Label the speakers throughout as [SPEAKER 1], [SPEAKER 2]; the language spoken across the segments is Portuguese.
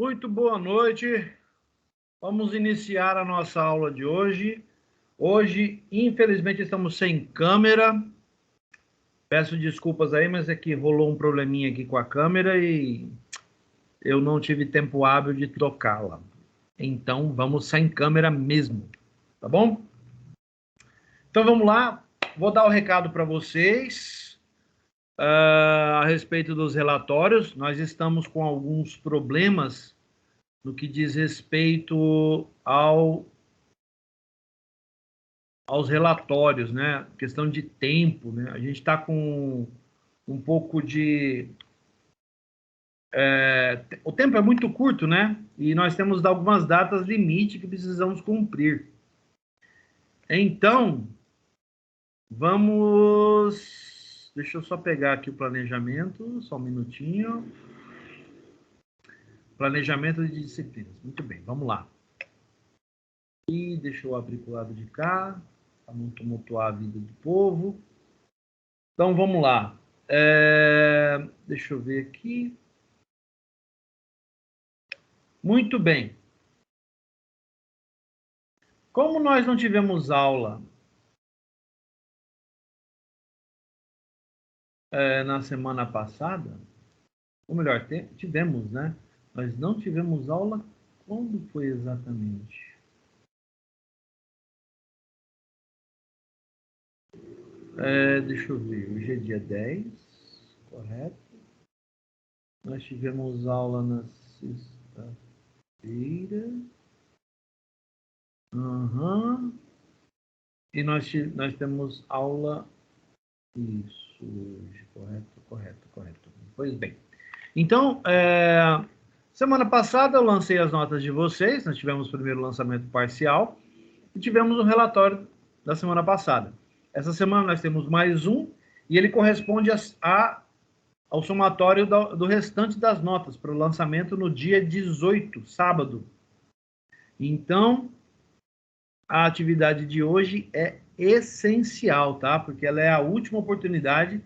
[SPEAKER 1] Muito boa noite. Vamos iniciar a nossa aula de hoje. Hoje, infelizmente, estamos sem câmera. Peço desculpas aí, mas é que rolou um probleminha aqui com a câmera e eu não tive tempo hábil de trocá-la. Então, vamos sem câmera mesmo, tá bom? Então, vamos lá. Vou dar o recado para vocês a respeito dos relatórios. Nós estamos com alguns problemas no que diz respeito aos relatórios, né? Questão de tempo, né? A gente está com um pouco de... o tempo é muito curto, né? E nós temos algumas datas limite que precisamos cumprir. Então, vamos... Deixa eu só pegar aqui o planejamento, só um minutinho. Planejamento de disciplinas. Muito bem, vamos lá. E deixa eu abrir para o lado de cá, para não tumultuar a vida do povo. Então, vamos lá. Deixa eu ver aqui. Muito bem. Como nós não tivemos aula na semana passada, ou melhor, tivemos, né? Nós não tivemos aula. Quando foi exatamente? Deixa eu ver. Hoje é dia 10, correto? Nós tivemos aula na sexta-feira. Uhum. E nós temos aula... Isso, hoje, correto. Pois bem. Então, semana passada eu lancei as notas de vocês, nós tivemos o primeiro lançamento parcial e tivemos o relatório da semana passada. Essa semana nós temos mais um e ele corresponde ao somatório do restante das notas para o lançamento no dia 18, sábado. Então, a atividade de hoje é essencial, tá? Porque ela é a última oportunidade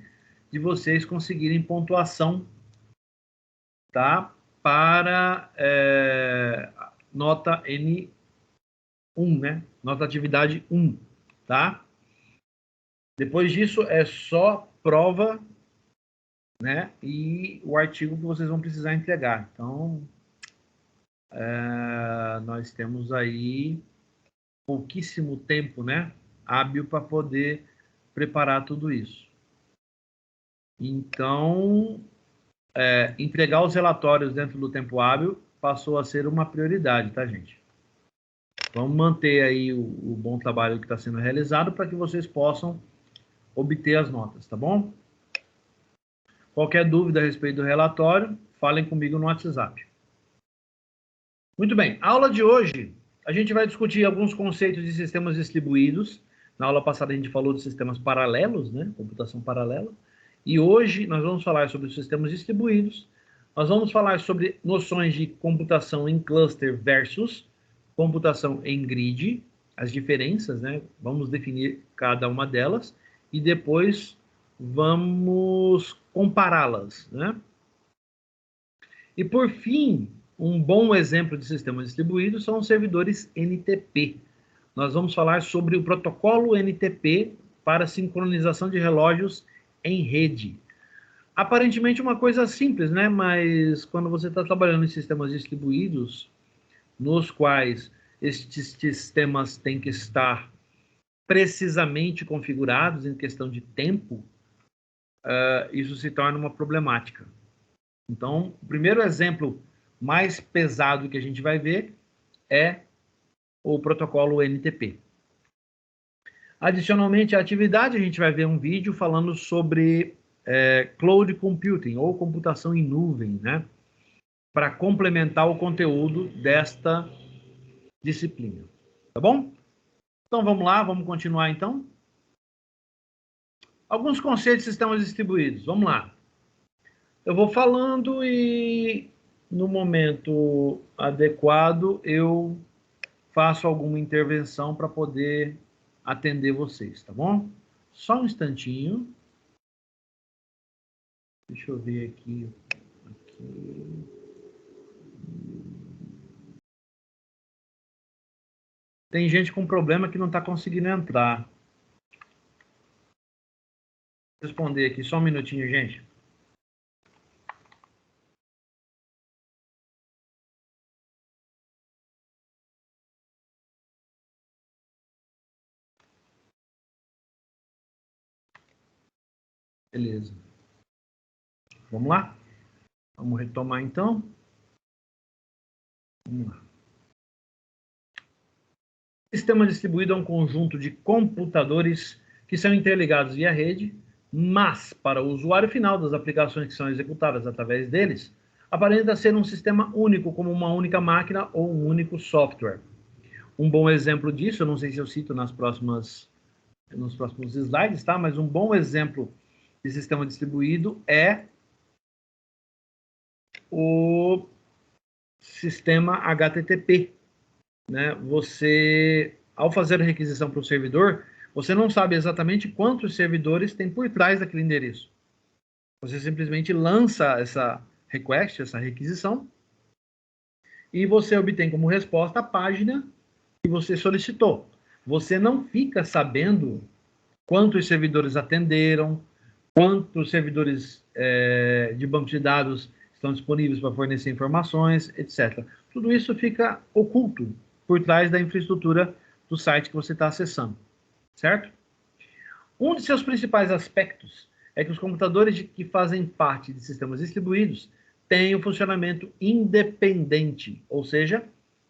[SPEAKER 1] de vocês conseguirem pontuação, tá? Para nota N1, né? Nota atividade 1, tá? Depois disso é só prova, né? E o artigo que vocês vão precisar entregar. Então, nós temos aí pouquíssimo tempo, né? Hábil para poder preparar tudo isso. Então, entregar os relatórios dentro do tempo hábil passou a ser uma prioridade, tá, gente? Vamos manter aí o bom trabalho que está sendo realizado para que vocês possam obter as notas, tá bom? Qualquer dúvida a respeito do relatório, falem comigo no WhatsApp. Muito bem, a aula de hoje, a gente vai discutir alguns conceitos de sistemas distribuídos. Na aula passada a gente falou de sistemas paralelos, né? Computação paralela. E hoje nós vamos falar sobre os sistemas distribuídos. Nós vamos falar sobre noções de computação em cluster versus computação em grid, as diferenças, né? Vamos definir cada uma delas e depois vamos compará-las, né? E por fim, um bom exemplo de sistema distribuído são os servidores NTP. Nós vamos falar sobre o protocolo NTP para sincronização de relógios em rede. Aparentemente uma coisa simples, né? Mas quando você está trabalhando em sistemas distribuídos, nos quais estes sistemas têm que estar precisamente configurados em questão de tempo, isso se torna uma problemática. Então, o primeiro exemplo mais pesado que a gente vai ver é o protocolo NTP. Adicionalmente à atividade, a gente vai ver um vídeo falando sobre Cloud Computing, ou computação em nuvem, né? Para complementar o conteúdo desta disciplina. Tá bom? Então vamos lá, vamos continuar então. Alguns conceitos de sistemas distribuídos, vamos lá. Eu vou falando e no momento adequado eu faço alguma intervenção para poder atender vocês, tá bom? Só um instantinho. Deixa eu ver aqui. Tem gente com problema que não está conseguindo entrar. Vou responder aqui, só um minutinho, gente. Beleza. Vamos lá? Vamos retomar, então. Vamos lá. Sistema distribuído é um conjunto de computadores que são interligados via rede, mas, para o usuário final das aplicações que são executadas através deles, aparenta ser um sistema único, como uma única máquina ou um único software. Um bom exemplo disso, eu não sei se eu cito nos próximos slides, tá? Mas um bom exemplo de sistema distribuído é o sistema HTTP. Né? Você, ao fazer a requisição para o servidor, você não sabe exatamente quantos servidores tem por trás daquele endereço. Você simplesmente lança essa request, essa requisição, e você obtém como resposta a página que você solicitou. Você não fica sabendo quantos servidores atenderam, quantos servidores de banco de dados estão disponíveis para fornecer informações, etc. Tudo isso fica oculto por trás da infraestrutura do site que você está acessando, certo? Um de seus principais aspectos é que os computadores que fazem parte de sistemas distribuídos têm um funcionamento independente, ou seja,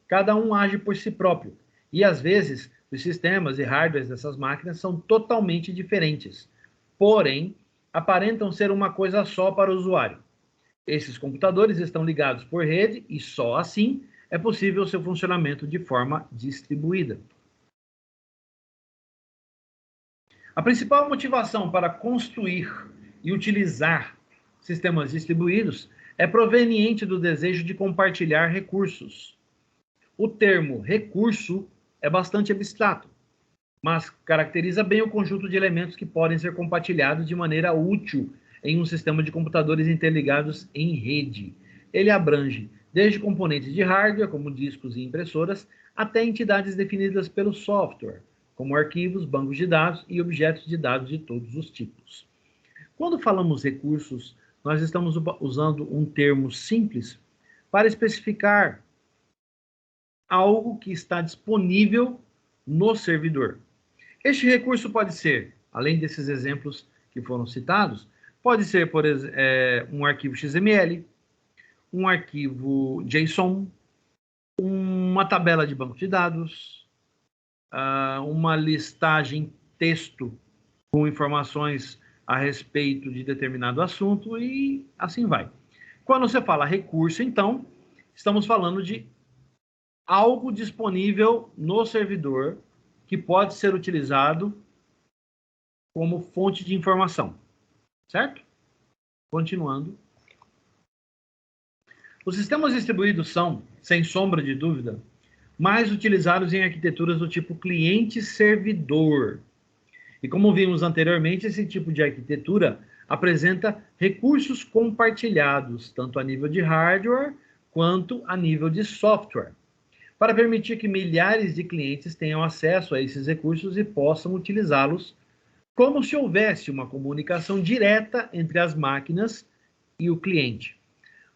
[SPEAKER 1] cada um age por si próprio. E, às vezes, os sistemas e hardwares dessas máquinas são totalmente diferentes, porém, aparentam ser uma coisa só para o usuário. Esses computadores estão ligados por rede e só assim é possível seu funcionamento de forma distribuída. A principal motivação para construir e utilizar sistemas distribuídos é proveniente do desejo de compartilhar recursos. O termo recurso é bastante abstrato, mas caracteriza bem o conjunto de elementos que podem ser compartilhados de maneira útil em um sistema de computadores interligados em rede. Ele abrange desde componentes de hardware, como discos e impressoras, até entidades definidas pelo software, como arquivos, bancos de dados e objetos de dados de todos os tipos. Quando falamos recursos, nós estamos usando um termo simples para especificar algo que está disponível no servidor. Este recurso pode ser, além desses exemplos que foram citados, pode ser, por exemplo, um arquivo XML, um arquivo JSON, uma tabela de banco de dados, uma listagem texto com informações a respeito de determinado assunto e assim vai. Quando você fala recurso, então, estamos falando de algo disponível no servidor que pode ser utilizado como fonte de informação, certo? Continuando. Os sistemas distribuídos são, sem sombra de dúvida, mais utilizados em arquiteturas do tipo cliente-servidor. E como vimos anteriormente, esse tipo de arquitetura apresenta recursos compartilhados, tanto a nível de hardware quanto a nível de software, para permitir que milhares de clientes tenham acesso a esses recursos e possam utilizá-los como se houvesse uma comunicação direta entre as máquinas e o cliente.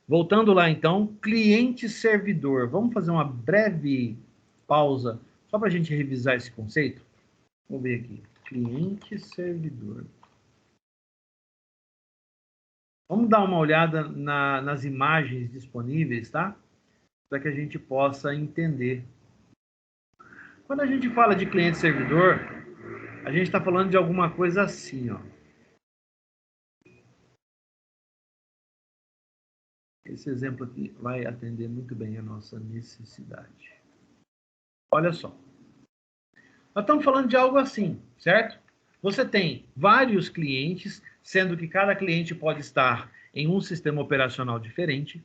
[SPEAKER 1] Voltando lá, então, cliente-servidor. Vamos fazer uma breve pausa, só para a gente revisar esse conceito? Vamos ver aqui. Cliente-servidor. Vamos dar uma olhada nas imagens disponíveis, tá? Para que a gente possa entender. Quando a gente fala de cliente-servidor, a gente está falando de alguma coisa assim, ó. Esse exemplo aqui vai atender muito bem a nossa necessidade. Olha só. Nós estamos falando de algo assim, certo? Você tem vários clientes, sendo que cada cliente pode estar em um sistema operacional diferente,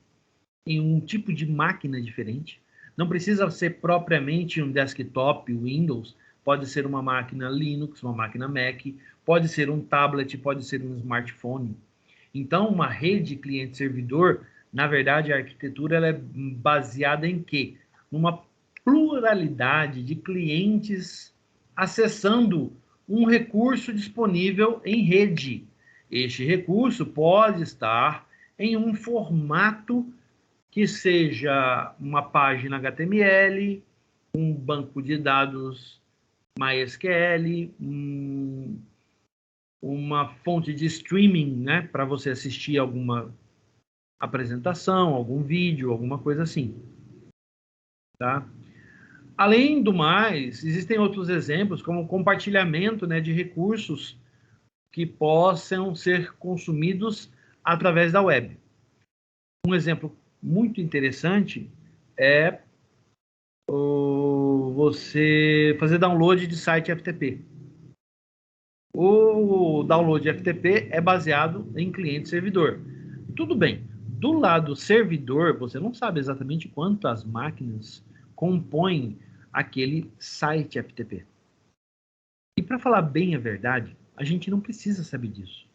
[SPEAKER 1] em um tipo de máquina diferente. Não precisa ser propriamente um desktop Windows, pode ser uma máquina Linux, uma máquina Mac, pode ser um tablet, pode ser um smartphone. Então, uma rede cliente-servidor, na verdade, a arquitetura ela é baseada em quê? Numa pluralidade de clientes acessando um recurso disponível em rede. Este recurso pode estar em um formato que seja uma página HTML, um banco de dados MySQL, uma fonte de streaming, né, para você assistir alguma apresentação, algum vídeo, alguma coisa assim, tá? Além do mais, existem outros exemplos, como o compartilhamento, né, de recursos que possam ser consumidos através da web. Um exemplo muito interessante é você fazer download de site FTP. O download FTP é baseado em cliente-servidor. Tudo bem, do lado servidor, você não sabe exatamente quantas máquinas compõem aquele site FTP. E para falar bem a verdade, a gente não precisa saber disso,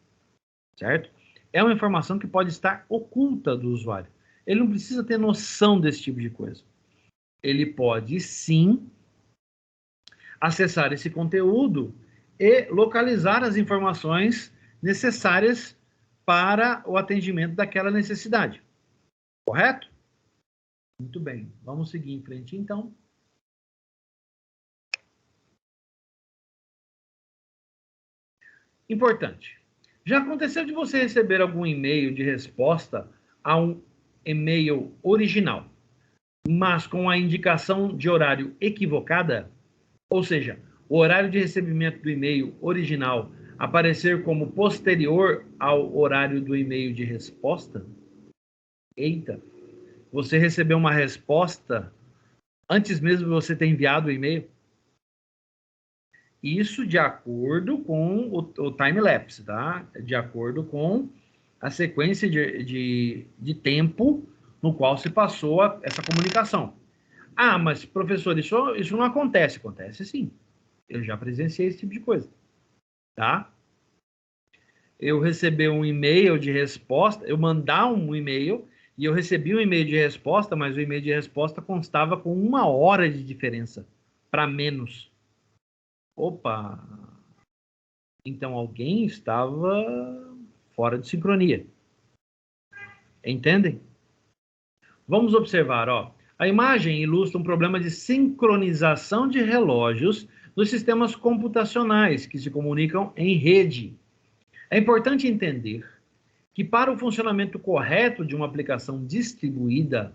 [SPEAKER 1] certo? É uma informação que pode estar oculta do usuário. Ele não precisa ter noção desse tipo de coisa. Ele pode, sim, acessar esse conteúdo e localizar as informações necessárias para o atendimento daquela necessidade. Correto? Muito bem. Vamos seguir em frente, então. Importante. Já aconteceu de você receber algum e-mail de resposta a um e-mail original, mas com a indicação de horário equivocada? Ou seja, o horário de recebimento do e-mail original aparecer como posterior ao horário do e-mail de resposta? Eita, você recebeu uma resposta antes mesmo de você ter enviado o e-mail? Isso de acordo com o time-lapse, tá? De acordo com a sequência de tempo no qual se passou essa comunicação. Ah, mas professor, isso não acontece. Acontece sim. Eu já presenciei esse tipo de coisa, tá? Eu recebi um e-mail de resposta, eu mandar um e-mail e eu recebi um e-mail de resposta, mas o e-mail de resposta constava com 1 hora de diferença para menos. Opa! Então alguém estava fora de sincronia. Entendem? Vamos observar, ó. A imagem ilustra um problema de sincronização de relógios dos sistemas computacionais que se comunicam em rede. É importante entender que para o funcionamento correto de uma aplicação distribuída,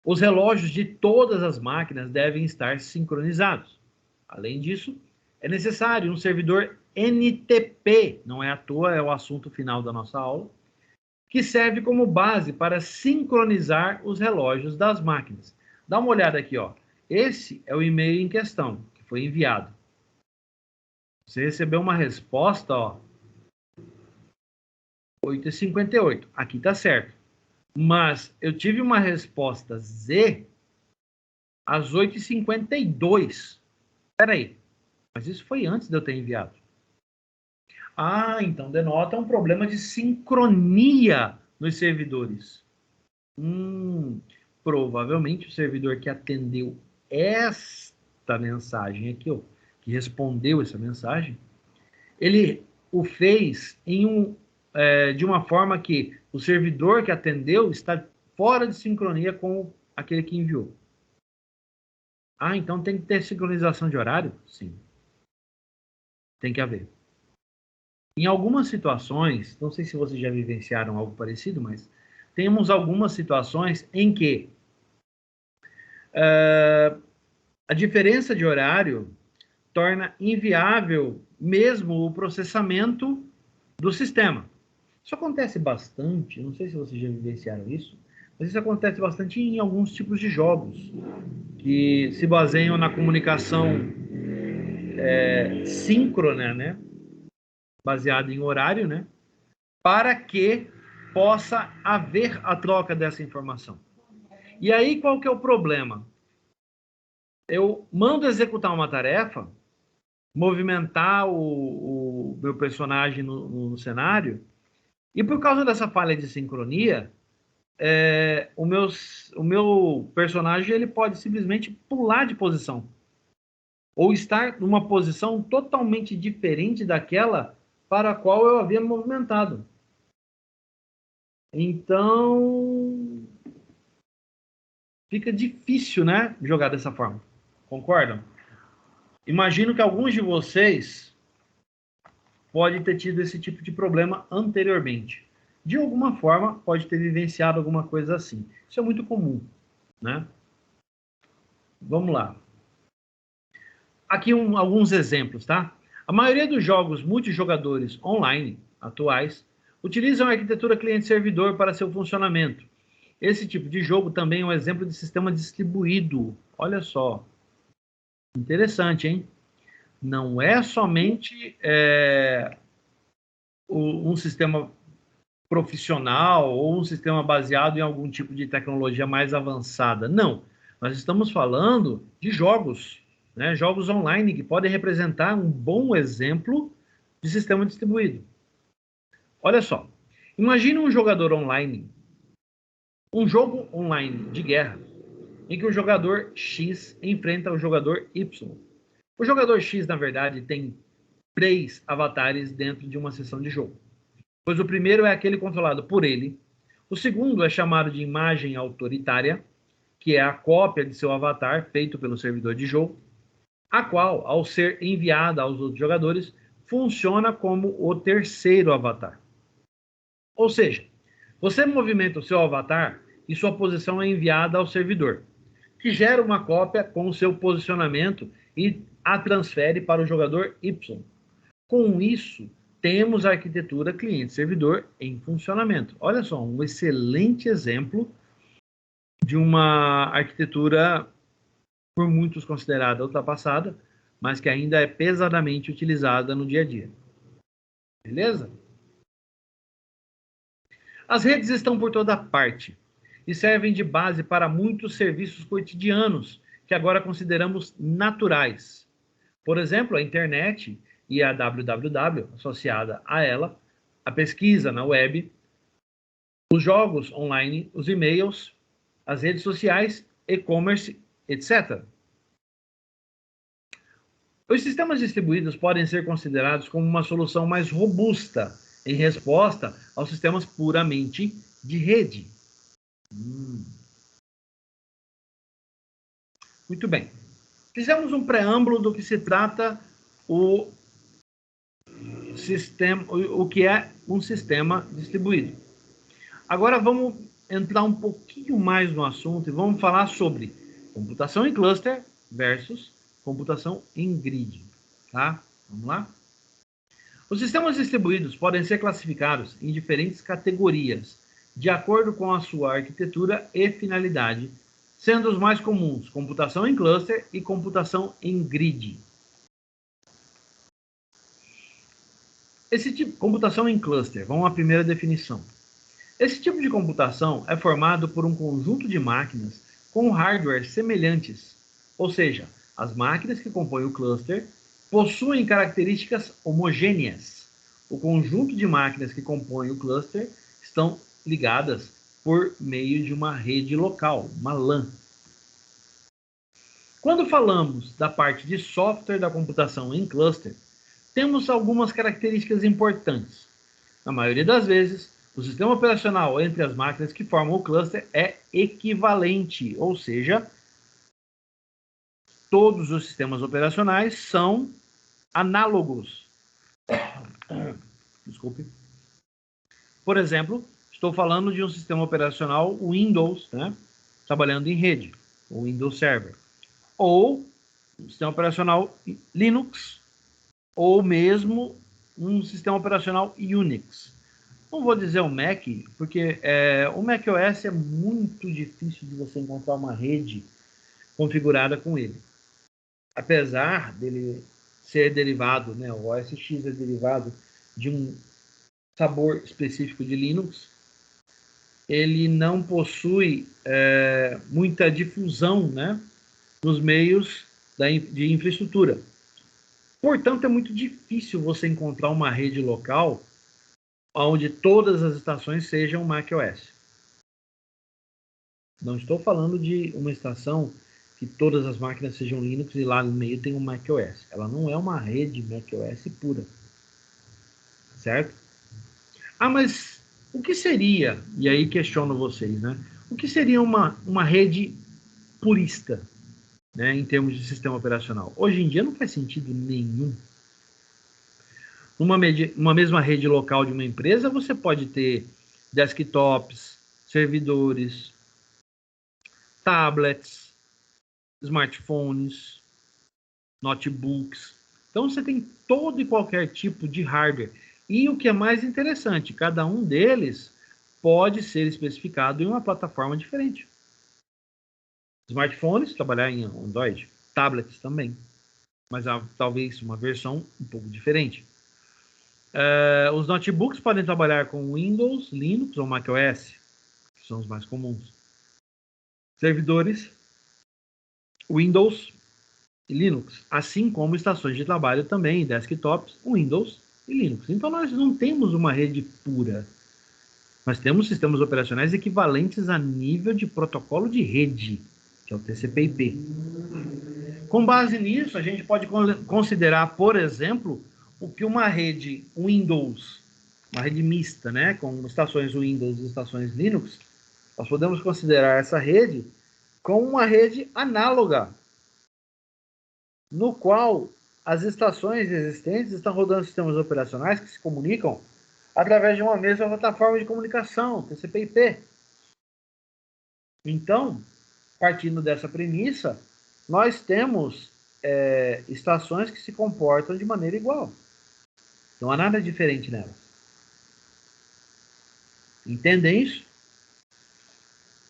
[SPEAKER 1] os relógios de todas as máquinas devem estar sincronizados. Além disso, é necessário um servidor NTP, não é à toa, é o assunto final da nossa aula, que serve como base para sincronizar os relógios das máquinas. Dá uma olhada aqui, ó. Esse é o e-mail em questão, que foi enviado. Você recebeu uma resposta, ó, 8h58. Aqui está certo. Mas eu tive uma resposta Z às 8h52. Espera aí. Mas isso foi antes de eu ter enviado. Ah, então denota um problema de sincronia nos servidores. Provavelmente o servidor que atendeu esta mensagem aqui, ó, que respondeu essa mensagem, ele o fez de uma forma que o servidor que atendeu está fora de sincronia com aquele que enviou. Ah, então tem que ter sincronização de horário? Sim. Tem que haver. Em algumas situações, não sei se vocês já vivenciaram algo parecido, mas temos algumas situações em que a diferença de horário torna inviável mesmo o processamento do sistema. Isso acontece bastante, não sei se vocês já vivenciaram isso, mas isso acontece bastante em alguns tipos de jogos que se baseiam na comunicação síncrona, né? Baseada em horário, né? Para que possa haver a troca dessa informação. E aí, qual que é o problema? Eu mando executar uma tarefa, movimentar o meu personagem no cenário, e por causa dessa falha de sincronia, o meu personagem ele pode simplesmente pular de posição. Ou estar numa posição totalmente diferente daquela para a qual eu havia movimentado. Então, fica difícil, né, jogar dessa forma. Concordam? Imagino que alguns de vocês podem ter tido esse tipo de problema anteriormente. De alguma forma, pode ter vivenciado alguma coisa assim. Isso é muito comum, né? Vamos lá. Aqui alguns exemplos, tá? A maioria dos jogos multijogadores online atuais utilizam a arquitetura cliente-servidor para seu funcionamento. Esse tipo de jogo também é um exemplo de sistema distribuído. Olha só. Interessante, hein? Não é somente um sistema profissional ou um sistema baseado em algum tipo de tecnologia mais avançada. Não. Nós estamos falando de jogos, né? Jogos online que podem representar um bom exemplo de sistema distribuído. Olha só. Imagine um jogador online, um jogo online de guerra, em que o jogador X enfrenta o jogador Y. O jogador X, na verdade, tem 3 avatares dentro de uma sessão de jogo. Pois o primeiro é aquele controlado por ele. O segundo é chamado de imagem autoritária, que é a cópia de seu avatar feito pelo servidor de jogo, a qual, ao ser enviada aos outros jogadores, funciona como o terceiro avatar. Ou seja, você movimenta o seu avatar e sua posição é enviada ao servidor, que gera uma cópia com o seu posicionamento e a transfere para o jogador Y. Com isso, temos a arquitetura cliente-servidor em funcionamento. Olha só, um excelente exemplo de uma arquitetura por muitos considerada ultrapassada, mas que ainda é pesadamente utilizada no dia a dia. Beleza? As redes estão por toda parte e servem de base para muitos serviços cotidianos que agora consideramos naturais. Por exemplo, a internet e a www associada a ela, a pesquisa na web, os jogos online, os e-mails, as redes sociais, e-commerce, etc. Os sistemas distribuídos podem ser considerados como uma solução mais robusta em resposta aos sistemas puramente de rede. Muito bem. Fizemos um preâmbulo do que se trata o sistema, o que é um sistema distribuído. Agora vamos entrar um pouquinho mais no assunto e vamos falar sobre computação em cluster versus computação em grid, tá? Vamos lá? Os sistemas distribuídos podem ser classificados em diferentes categorias, de acordo com a sua arquitetura e finalidade, sendo os mais comuns computação em cluster e computação em grid. Esse tipo de computação em cluster, vamos à primeira definição. Esse tipo de computação é formado por um conjunto de máquinas com hardware semelhantes, ou seja, as máquinas que compõem o cluster possuem características homogêneas. O conjunto de máquinas que compõem o cluster estão ligadas por meio de uma rede local, uma LAN. Quando falamos da parte de software da computação em cluster, temos algumas características importantes. Na maioria das vezes, o sistema operacional entre as máquinas que formam o cluster é equivalente, ou seja, todos os sistemas operacionais são análogos. Desculpe. Por exemplo, estou falando de um sistema operacional Windows, né, trabalhando em rede, o Windows Server, ou um sistema operacional Linux, ou mesmo um sistema operacional Unix. Não vou dizer o Mac, porque o macOS é muito difícil de você encontrar uma rede configurada com ele. Apesar dele ser derivado, né, o OS X é derivado de um sabor específico de Linux, ele não possui muita difusão, né, nos meios de infraestrutura. Portanto, é muito difícil você encontrar uma rede local onde todas as estações sejam macOS. Não estou falando de uma estação que todas as máquinas sejam Linux e lá no meio tem um macOS. Ela não é uma rede macOS pura. Certo? Ah, mas o que seria, e aí questiono vocês, né? O que seria uma rede purista, né, em termos de sistema operacional? Hoje em dia não faz sentido nenhum. Uma mesma rede local de uma empresa, você pode ter desktops, servidores, tablets, smartphones, notebooks. Então você tem todo e qualquer tipo de hardware. E o que é mais interessante, cada um deles pode ser especificado em uma plataforma diferente. Smartphones, trabalhar em Android, tablets também, mas talvez uma versão um pouco diferente. Os notebooks podem trabalhar com Windows, Linux ou macOS, que são os mais comuns. Servidores, Windows e Linux, assim como estações de trabalho também, desktops, Windows e Linux. Então nós não temos uma rede pura. Nós temos sistemas operacionais equivalentes a nível de protocolo de rede, que é o TCP/IP. Com base nisso, a gente pode considerar, por exemplo, o que uma rede Windows, uma rede mista, né, com estações Windows e estações Linux, nós podemos considerar essa rede como uma rede análoga, no qual as estações existentes estão rodando sistemas operacionais que se comunicam através de uma mesma plataforma de comunicação, TCP/IP. Então, partindo dessa premissa, nós temos estações que se comportam de maneira igual. Não há nada diferente nelas. Entendem isso?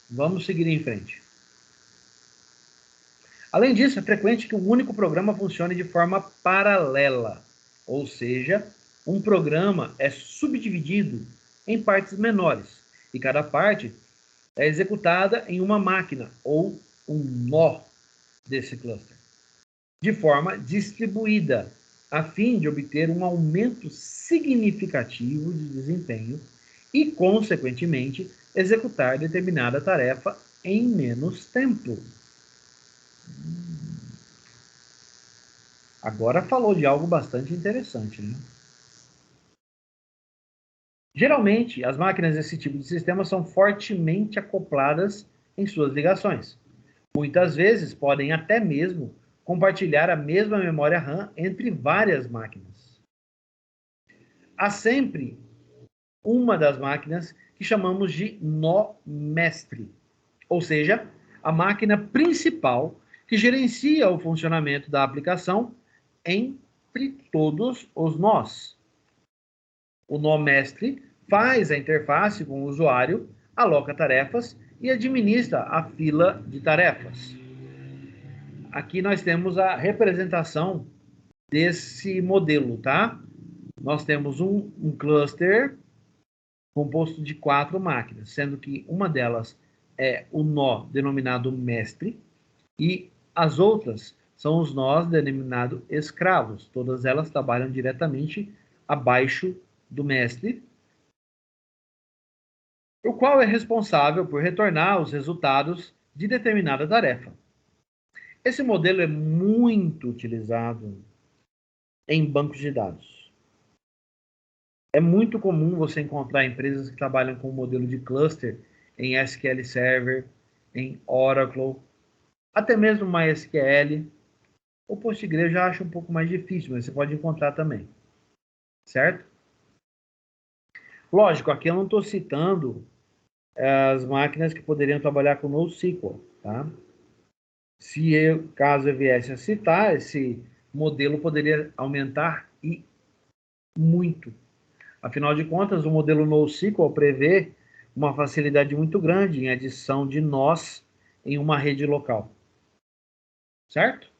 [SPEAKER 1] Vamos seguir em frente. Além disso, é frequente que um único programa funcione de forma paralela, ou seja, um programa é subdividido em partes menores, e cada parte é executada em uma máquina ou um nó desse cluster, de forma distribuída, a fim de obter um aumento significativo de desempenho e, consequentemente, executar determinada tarefa em menos tempo. Agora falou de algo bastante interessante, né? Geralmente, as máquinas desse tipo de sistema são fortemente acopladas em suas ligações. Muitas vezes podem até mesmo compartilhar a mesma memória RAM entre várias máquinas. Há sempre uma das máquinas que chamamos de nó mestre, ou seja, a máquina principal que gerencia o funcionamento da aplicação entre todos os nós. O nó mestre faz a interface com o usuário, aloca tarefas e administra a fila de tarefas. Aqui nós temos a representação desse modelo, tá? Nós temos um cluster composto de 4 máquinas, sendo que uma delas é o nó denominado mestre e as outras são os nós denominados escravos. Todas elas trabalham diretamente abaixo do mestre, o qual é responsável por retornar os resultados de determinada tarefa. Esse modelo é muito utilizado em bancos de dados. É muito comum você encontrar empresas que trabalham com o modelo de cluster em SQL Server, em Oracle, até mesmo MySQL. O Postgre eu já acho um pouco mais difícil, mas você pode encontrar também. Certo? Lógico, aqui eu não estou citando as máquinas que poderiam trabalhar com NoSQL, tá? Se eu, caso eu viesse a citar, esse modelo poderia aumentar e muito. Afinal de contas, o modelo NoSQL prevê uma facilidade muito grande em adição de nós em uma rede local. Certo?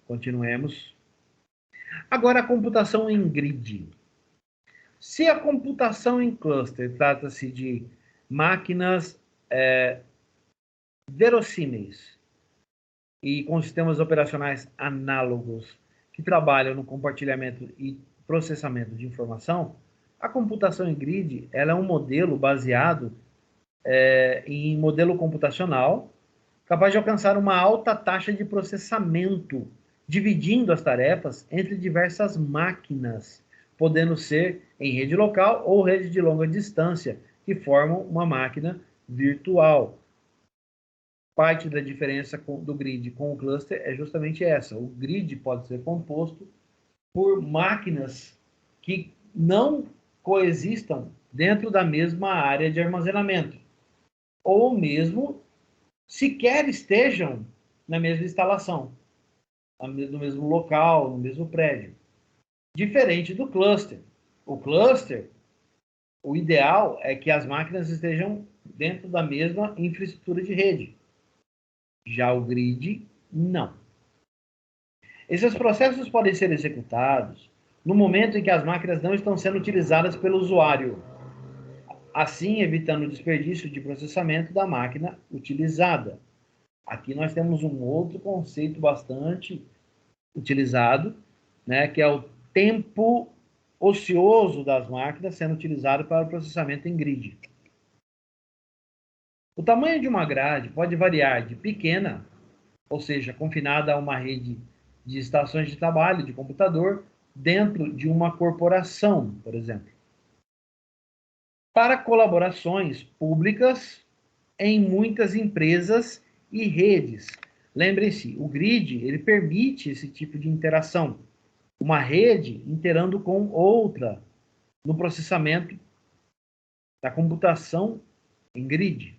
[SPEAKER 1] Continuemos. Agora, a computação em grid. Se a computação em cluster trata-se de máquinas verossímeis e com sistemas operacionais análogos que trabalham no compartilhamento e processamento de informação, a computação em grid ela é um modelo baseado em modelo computacional, capaz de alcançar uma alta taxa de processamento, dividindo as tarefas entre diversas máquinas, podendo ser em rede local ou rede de longa distância, que formam uma máquina virtual. Parte da diferença do grid com o cluster é justamente essa. O grid pode ser composto por máquinas que não coexistam dentro da mesma área de armazenamento, ou mesmo sequer estejam na mesma instalação, no mesmo local, no mesmo prédio. Diferente do cluster. O cluster, o ideal é que as máquinas estejam dentro da mesma infraestrutura de rede. Já o grid, não. Esses processos podem ser executados no momento em que as máquinas não estão sendo utilizadas pelo usuário, assim evitando o desperdício de processamento da máquina utilizada. Aqui nós temos um outro conceito bastante utilizado, né, que é o tempo ocioso das máquinas sendo utilizado para o processamento em grid. O tamanho de uma grade pode variar de pequena, ou seja, confinada a uma rede de estações de trabalho de computador dentro de uma corporação, por exemplo, para colaborações públicas em muitas empresas e redes. Lembrem-se, o grid ele permite esse tipo de interação. Uma rede interando com outra no processamento da computação em grid.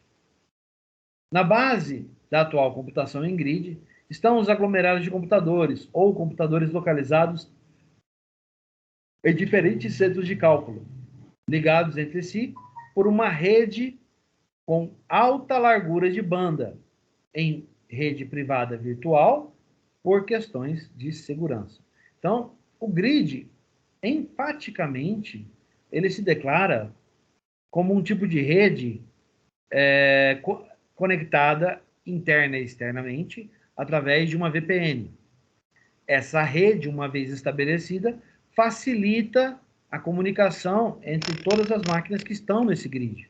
[SPEAKER 1] Na base da atual computação em grid estão os aglomerados de computadores ou computadores localizados em diferentes centros de cálculo, ligados entre si por uma rede com alta largura de banda, em rede privada virtual, por questões de segurança. Então, o grid, enfaticamente, ele se declara como um tipo de rede conectada interna e externamente através de uma VPN. Essa rede, uma vez estabelecida, facilita a comunicação entre todas as máquinas que estão nesse grid.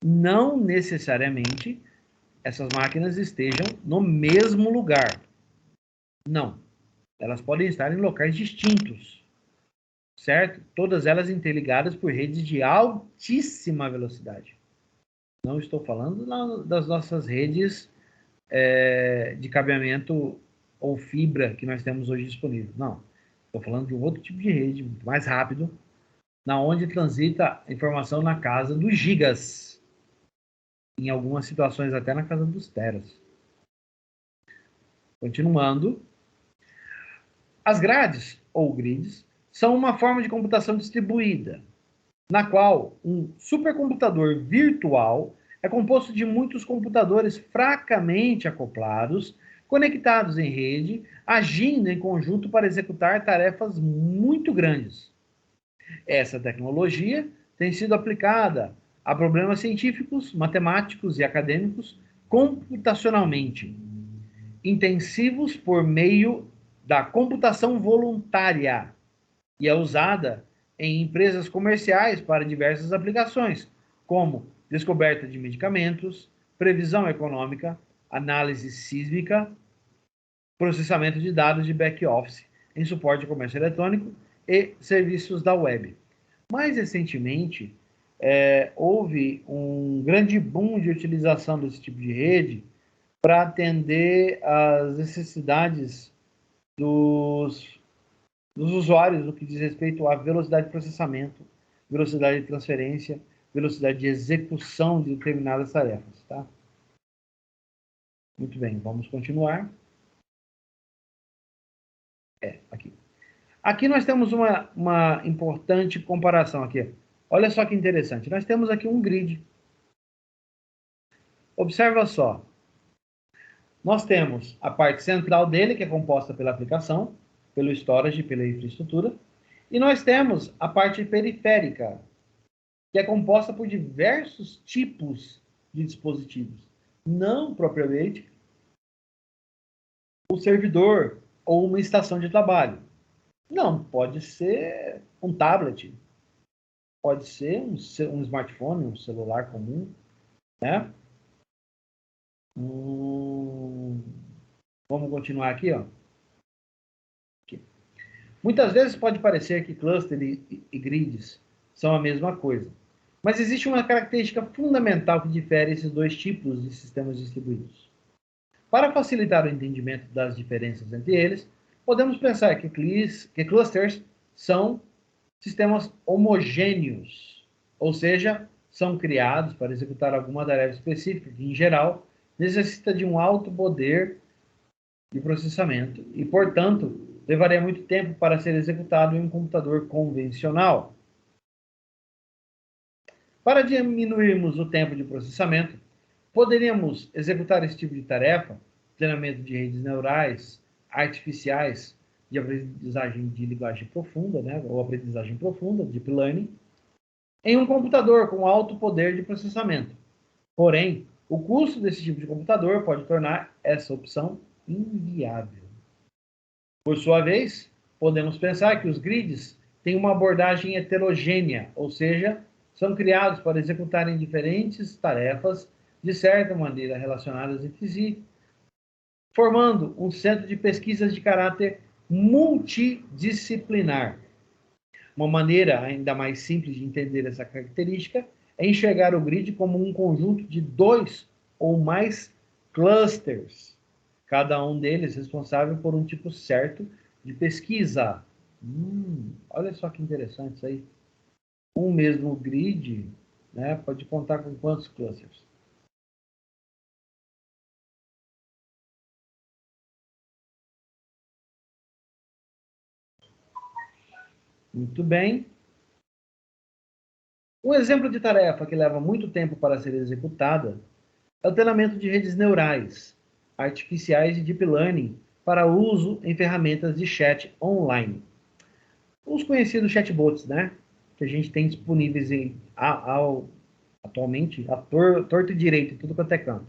[SPEAKER 1] Não necessariamente essas máquinas estejam no mesmo lugar. Não. Elas podem estar em locais distintos, certo? Todas elas interligadas por redes de altíssima velocidade. Não estou falando das nossas redes de cabeamento ou fibra que nós temos hoje disponível. Não. Estou falando de um outro tipo de rede, muito mais rápido, na onde transita informação na casa dos gigas. Em algumas situações até na casa dos teras. Continuando. As grades, ou grids, são uma forma de computação distribuída, na qual um supercomputador virtual é composto de muitos computadores fracamente acoplados, conectados em rede, agindo em conjunto para executar tarefas muito grandes. Essa tecnologia tem sido aplicada a problemas científicos, matemáticos e acadêmicos computacionalmente intensivos por meio da computação voluntária e é usada em empresas comerciais para diversas aplicações, como descoberta de medicamentos, previsão econômica, análise sísmica, processamento de dados de back-office, em suporte ao comércio eletrônico e serviços da web. Mais recentemente, houve um grande boom de utilização desse tipo de rede para atender às necessidades dos usuários no que diz respeito à velocidade de processamento, velocidade de transferência, velocidade de execução de determinadas tarefas. Tá? Muito bem, vamos continuar. Aqui. Aqui nós temos uma importante comparação aqui. Olha só que interessante. Nós temos aqui um grid. Observa só. Nós temos a parte central dele, que é composta pela aplicação, pelo storage, pela infraestrutura, e nós temos a parte periférica, que é composta por diversos tipos de dispositivos. Não propriamente o servidor ou uma estação de trabalho. Não, pode ser um tablet, pode ser um smartphone, um celular comum, né? Vamos continuar aqui, ó. Aqui. Muitas vezes pode parecer que cluster e grids são a mesma coisa, mas existe uma característica fundamental que difere esses dois tipos de sistemas distribuídos. Para facilitar o entendimento das diferenças entre eles, podemos pensar que clusters são sistemas homogêneos, ou seja, são criados para executar alguma tarefa específica que, em geral, necessita de um alto poder de processamento e, portanto, levaria muito tempo para ser executado em um computador convencional. Para diminuirmos o tempo de processamento, poderíamos executar esse tipo de tarefa, treinamento de redes neurais artificiais de aprendizagem de linguagem profunda, né, ou aprendizagem profunda, deep learning, em um computador com alto poder de processamento. Porém, o custo desse tipo de computador pode tornar essa opção inviável. Por sua vez, podemos pensar que os grids têm uma abordagem heterogênea, ou seja, são criados para executarem diferentes tarefas de certa maneira relacionadas entre si, formando um centro de pesquisas de caráter multidisciplinar. Uma maneira ainda mais simples de entender essa característica é enxergar o grid como um conjunto de 2 ou mais clusters, cada um deles responsável por um tipo certo de pesquisa. Olha só que interessante isso aí. Um mesmo grid, né, pode contar com quantos clusters? Muito bem. Um exemplo de tarefa que leva muito tempo para ser executada é o treinamento de redes neurais artificiais e deep learning para uso em ferramentas de chat online. Os conhecidos chatbots, né? Que a gente tem disponíveis atualmente, a torto e direito, em tudo quanto é canto.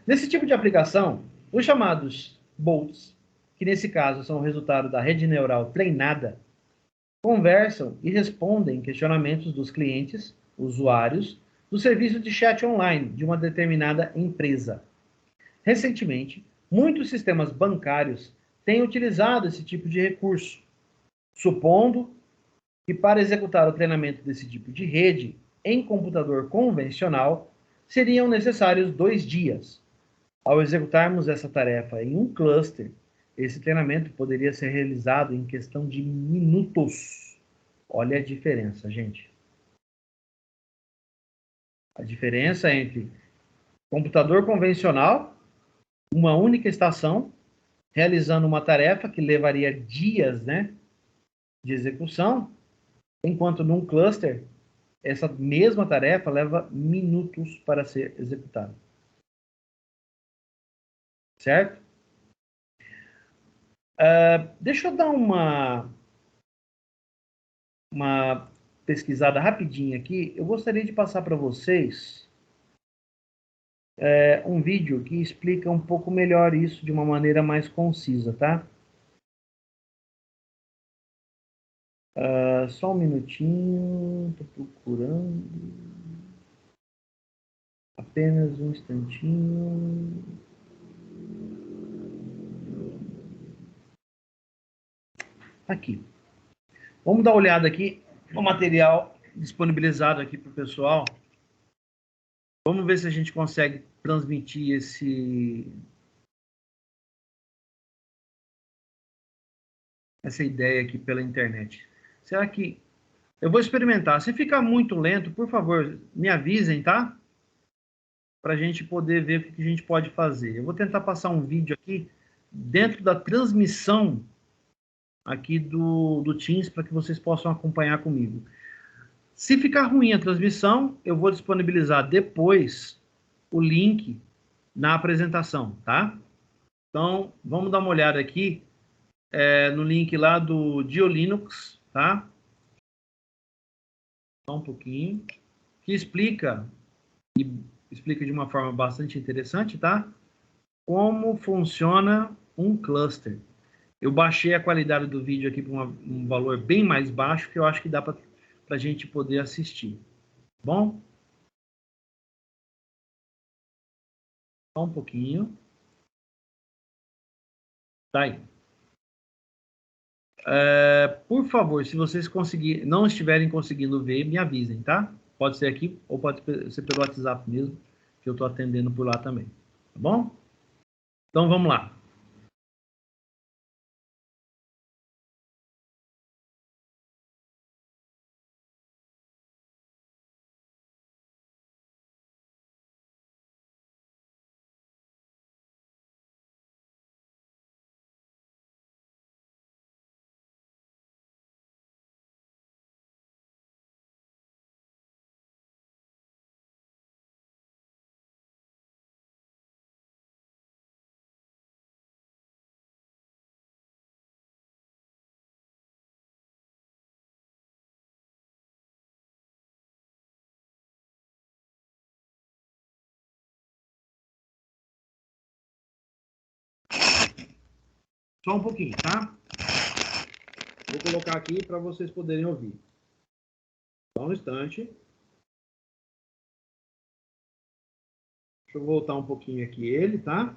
[SPEAKER 1] Nesse tipo de aplicação, os chamados bots, que nesse caso são o resultado da rede neural treinada, conversam e respondem questionamentos dos clientes, usuários, do serviço de chat online de uma determinada empresa. Recentemente, muitos sistemas bancários têm utilizado esse tipo de recurso, supondo que para executar o treinamento desse tipo de rede em computador convencional, seriam necessários 2 dias. Ao executarmos essa tarefa em um cluster, esse treinamento poderia ser realizado em questão de minutos. Olha a diferença, gente. A diferença entre computador convencional, uma única estação, realizando uma tarefa que levaria dias, né, de execução, enquanto num cluster, essa mesma tarefa leva minutos para ser executada. Certo? Deixa eu dar uma pesquisada rapidinha aqui. Eu gostaria de passar para vocês um vídeo que explica um pouco melhor isso de uma maneira mais concisa, tá? Só um minutinho, estou procurando. Apenas um instantinho. Aqui. Vamos dar uma olhada aqui no material disponibilizado aqui para o pessoal. Vamos ver se a gente consegue transmitir essa ideia aqui pela internet. Será que... Eu vou experimentar. Se ficar muito lento, por favor, me avisem, tá? Para a gente poder ver o que a gente pode fazer. Eu vou tentar passar um vídeo aqui dentro da transmissão aqui do Teams para que vocês possam acompanhar comigo. Se ficar ruim a transmissão, eu vou disponibilizar depois o link na apresentação, tá? Então, vamos dar uma olhada aqui no link lá do DioLinux, tá? Só um pouquinho. Que explica de uma forma bastante interessante, tá? Como funciona um cluster. Eu baixei a qualidade do vídeo aqui para um valor bem mais baixo, que eu acho que dá para para a gente poder assistir. Bom? Só um pouquinho. Tá aí. Por favor, se vocês não estiverem conseguindo ver, me avisem, tá? Pode ser aqui ou pode ser pelo WhatsApp mesmo, que eu estou atendendo por lá também. Tá bom? Então vamos lá. Só um pouquinho, tá? Vou colocar aqui para vocês poderem ouvir. Só um instante. Deixa eu voltar um pouquinho aqui ele, tá?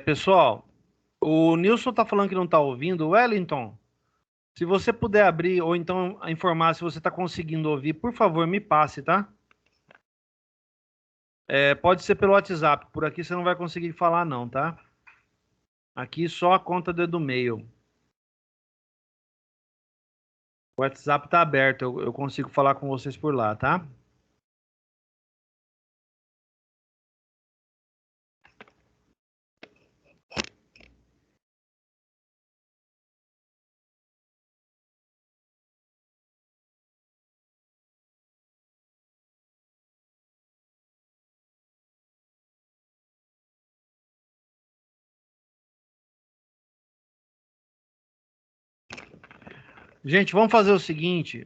[SPEAKER 1] Pessoal, o Nilson tá falando que não tá ouvindo. Wellington, se você puder abrir ou então informar se você está conseguindo ouvir, por favor, me passe, tá? Pode ser pelo WhatsApp. Por aqui você não vai conseguir falar, não, tá? Aqui só a conta do e-mail. O WhatsApp tá aberto, eu consigo falar com vocês por lá, tá? Gente, vamos fazer o seguinte: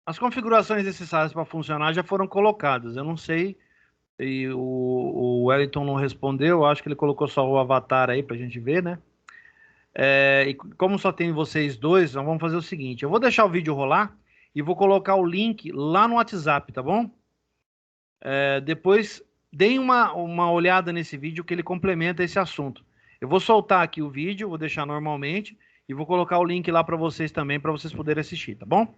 [SPEAKER 1] as configurações necessárias para funcionar já foram colocadas. Eu não sei, e o Wellington não respondeu, eu acho que ele colocou só o avatar aí para a gente ver, né? E como só tem vocês dois, nós vamos fazer o seguinte: eu vou deixar o vídeo rolar e vou colocar o link lá no WhatsApp, tá bom? Depois deem uma olhada nesse vídeo que ele complementa esse assunto. Eu vou soltar aqui o vídeo, vou deixar normalmente e vou colocar o link lá para vocês também, para vocês poderem assistir, tá bom?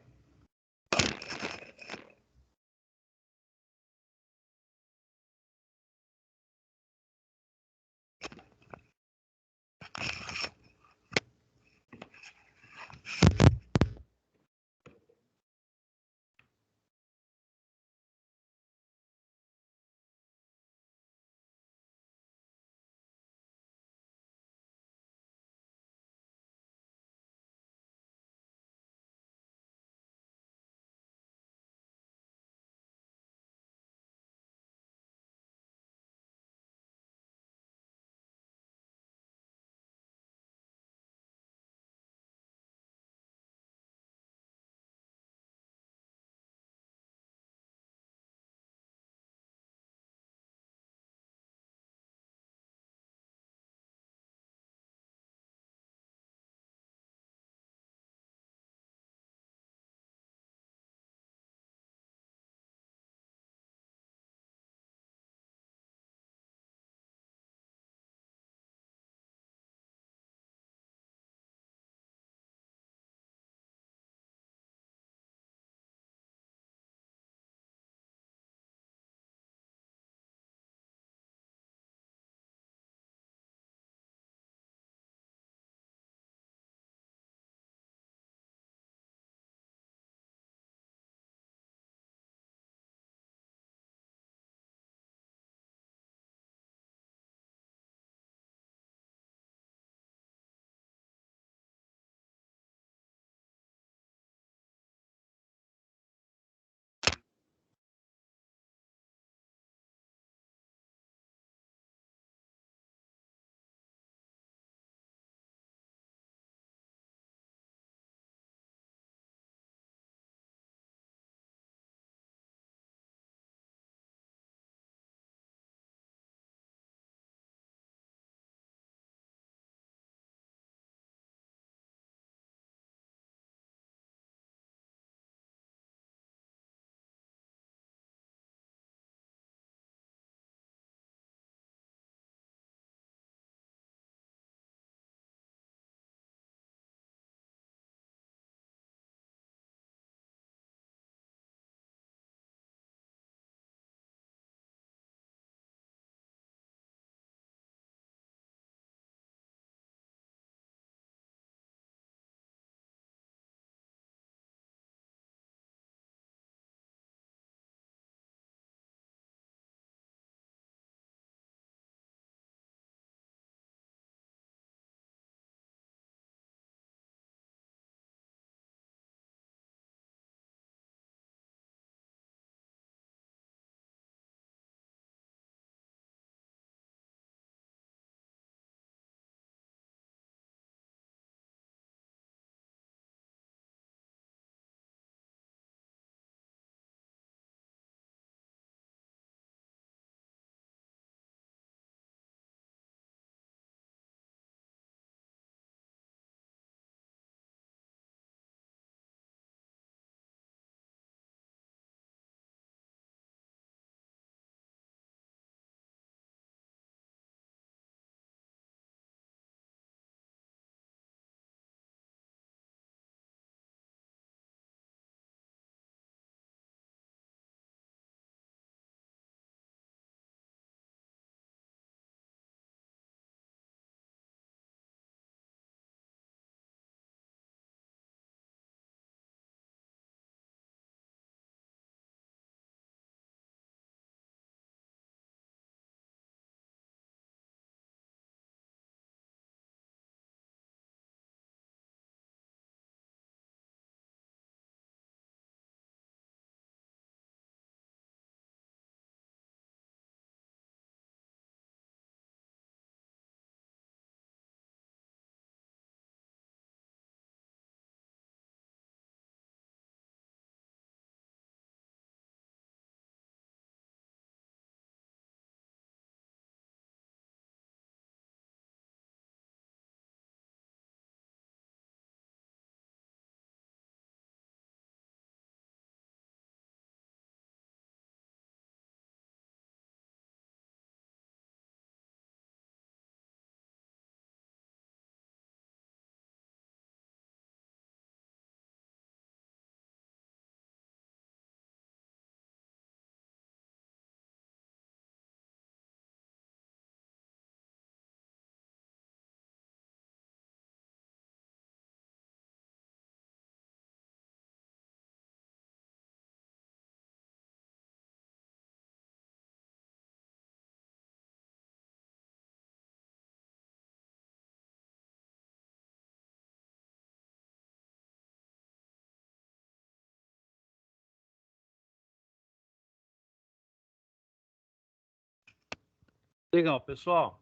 [SPEAKER 1] Legal, pessoal.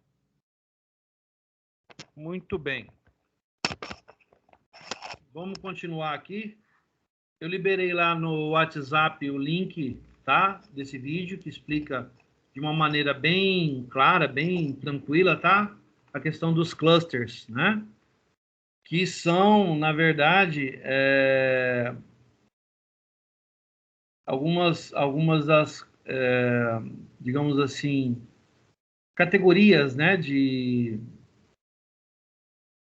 [SPEAKER 1] Muito bem. Vamos continuar aqui. Eu liberei lá no WhatsApp o link, tá? Desse vídeo que explica de uma maneira bem clara, bem tranquila, tá? A questão dos clusters, né? Que são, na verdade, algumas das, digamos assim, categorias, né, de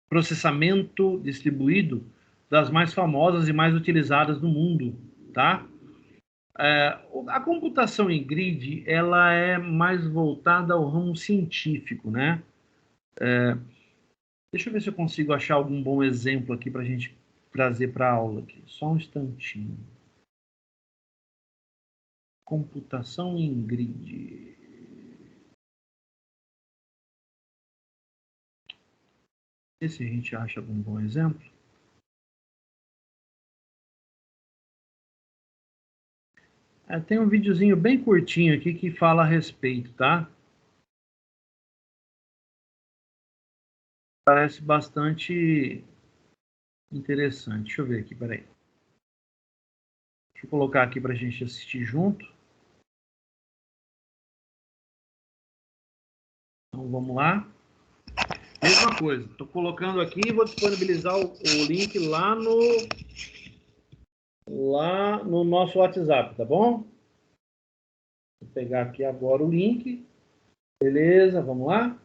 [SPEAKER 1] processamento distribuído das mais famosas e mais utilizadas no mundo, tá? A computação em grid, ela é mais voltada ao ramo científico, né? Deixa eu ver se eu consigo achar algum bom exemplo aqui para a gente trazer para a aula aqui. Só um instantinho. Computação em grid. Vê se a gente acha algum bom exemplo. Tem um videozinho bem curtinho aqui que fala a respeito, tá? Parece bastante interessante. Deixa eu ver aqui, peraí. Deixa eu colocar aqui para a gente assistir junto. Então vamos lá. Mesma coisa, estou colocando aqui e vou disponibilizar o link lá no nosso WhatsApp, tá bom? Vou pegar aqui agora o link. Beleza, vamos lá?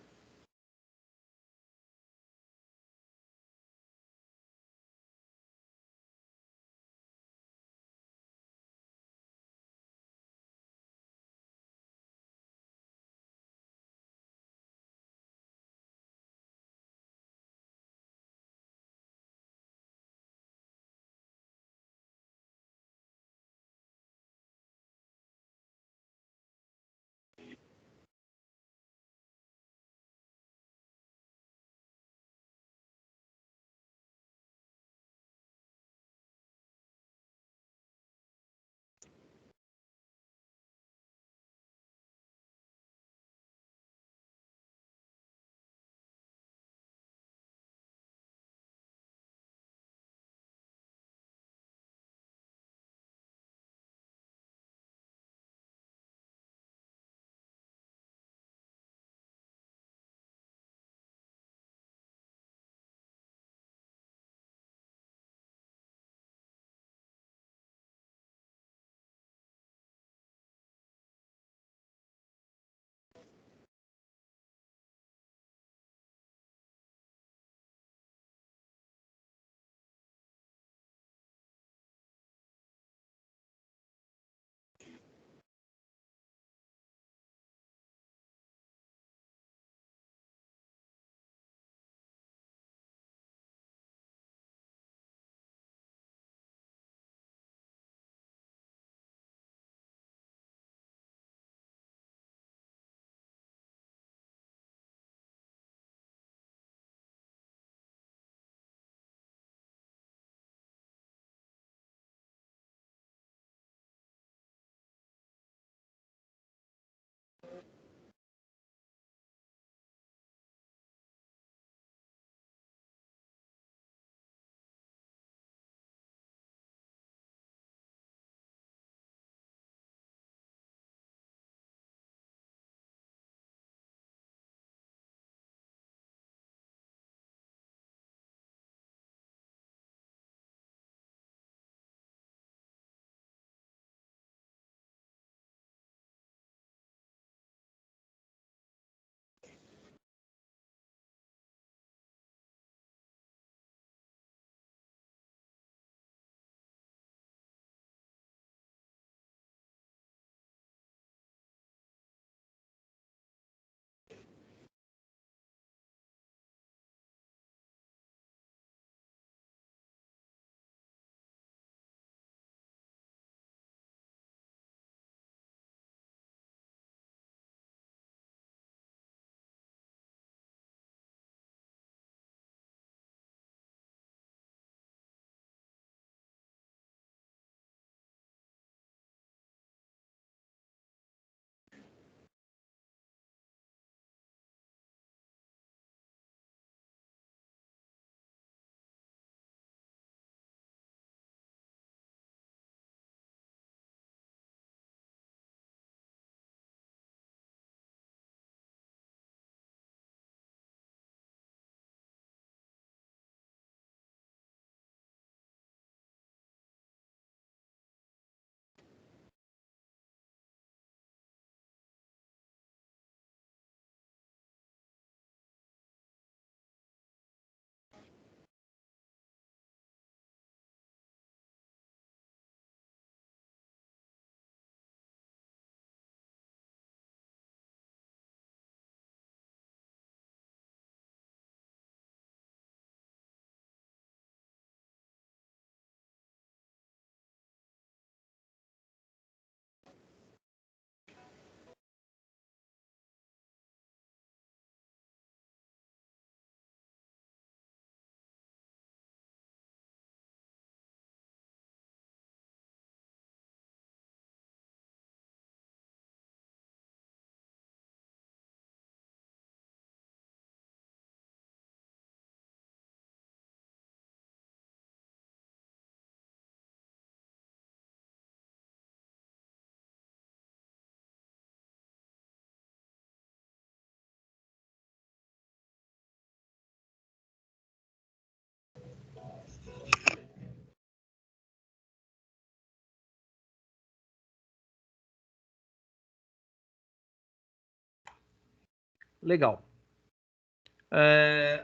[SPEAKER 1] Legal.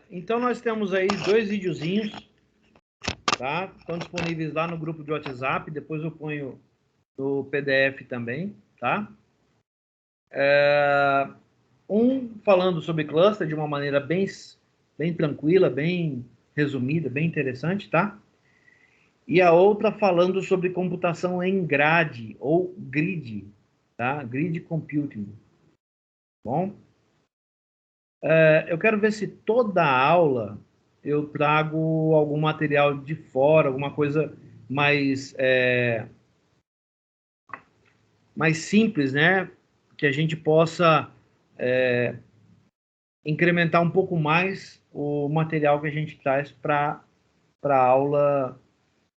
[SPEAKER 1] Então, nós temos aí 2 videozinhos, tá? Estão disponíveis lá no grupo de WhatsApp, depois eu ponho no PDF também, tá? Um falando sobre cluster de uma maneira bem tranquila, bem resumida, bem interessante, tá? E a outra falando sobre computação em grade, ou grid, tá? Grid computing. Bom? Eu quero ver se toda aula eu trago algum material de fora, alguma coisa mais, mais simples, né? Que a gente possa incrementar um pouco mais o material que a gente traz para a aula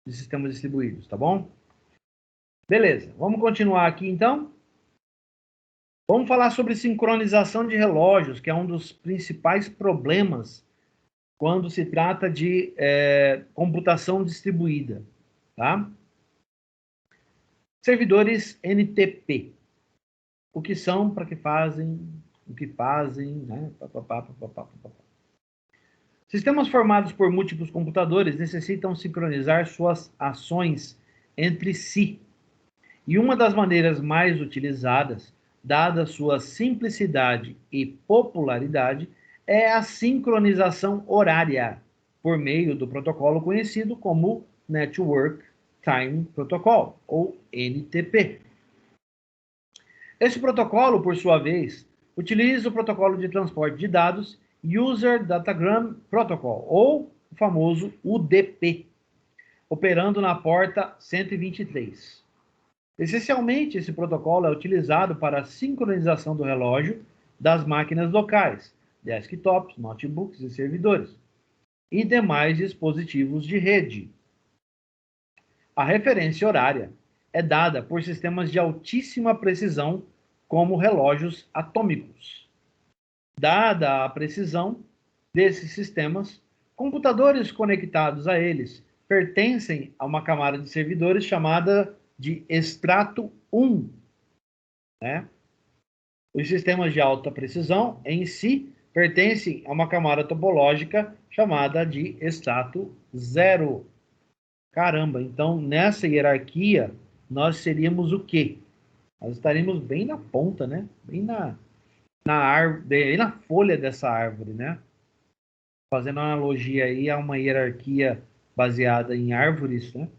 [SPEAKER 1] de sistemas distribuídos, tá bom? Beleza, vamos continuar aqui então. Vamos falar sobre sincronização de relógios, que é um dos principais problemas quando se trata de computação distribuída, tá? Servidores NTP. O que são, para que fazem, o que fazem, né? Sistemas formados por múltiplos computadores necessitam sincronizar suas ações entre si. E uma das maneiras mais utilizadas, dada sua simplicidade e popularidade, é a sincronização horária, por meio do protocolo conhecido como Network Time Protocol, ou NTP. Esse protocolo, por sua vez, utiliza o protocolo de transporte de dados User Datagram Protocol, ou o famoso UDP, operando na porta 123. Essencialmente, esse protocolo é utilizado para a sincronização do relógio das máquinas locais, desktops, notebooks e servidores, e demais dispositivos de rede. A referência horária é dada por sistemas de altíssima precisão, como relógios atômicos. Dada a precisão desses sistemas, computadores conectados a eles pertencem a uma camada de servidores chamada de extrato 1. Né? Os sistemas de alta precisão, em si, pertencem a uma camada topológica chamada de extrato 0. Caramba, então nessa hierarquia nós seríamos o quê? Nós estaríamos bem na ponta, né? Bem na árvore, bem na folha dessa árvore, né? Fazendo analogia aí a uma hierarquia baseada em árvores, né?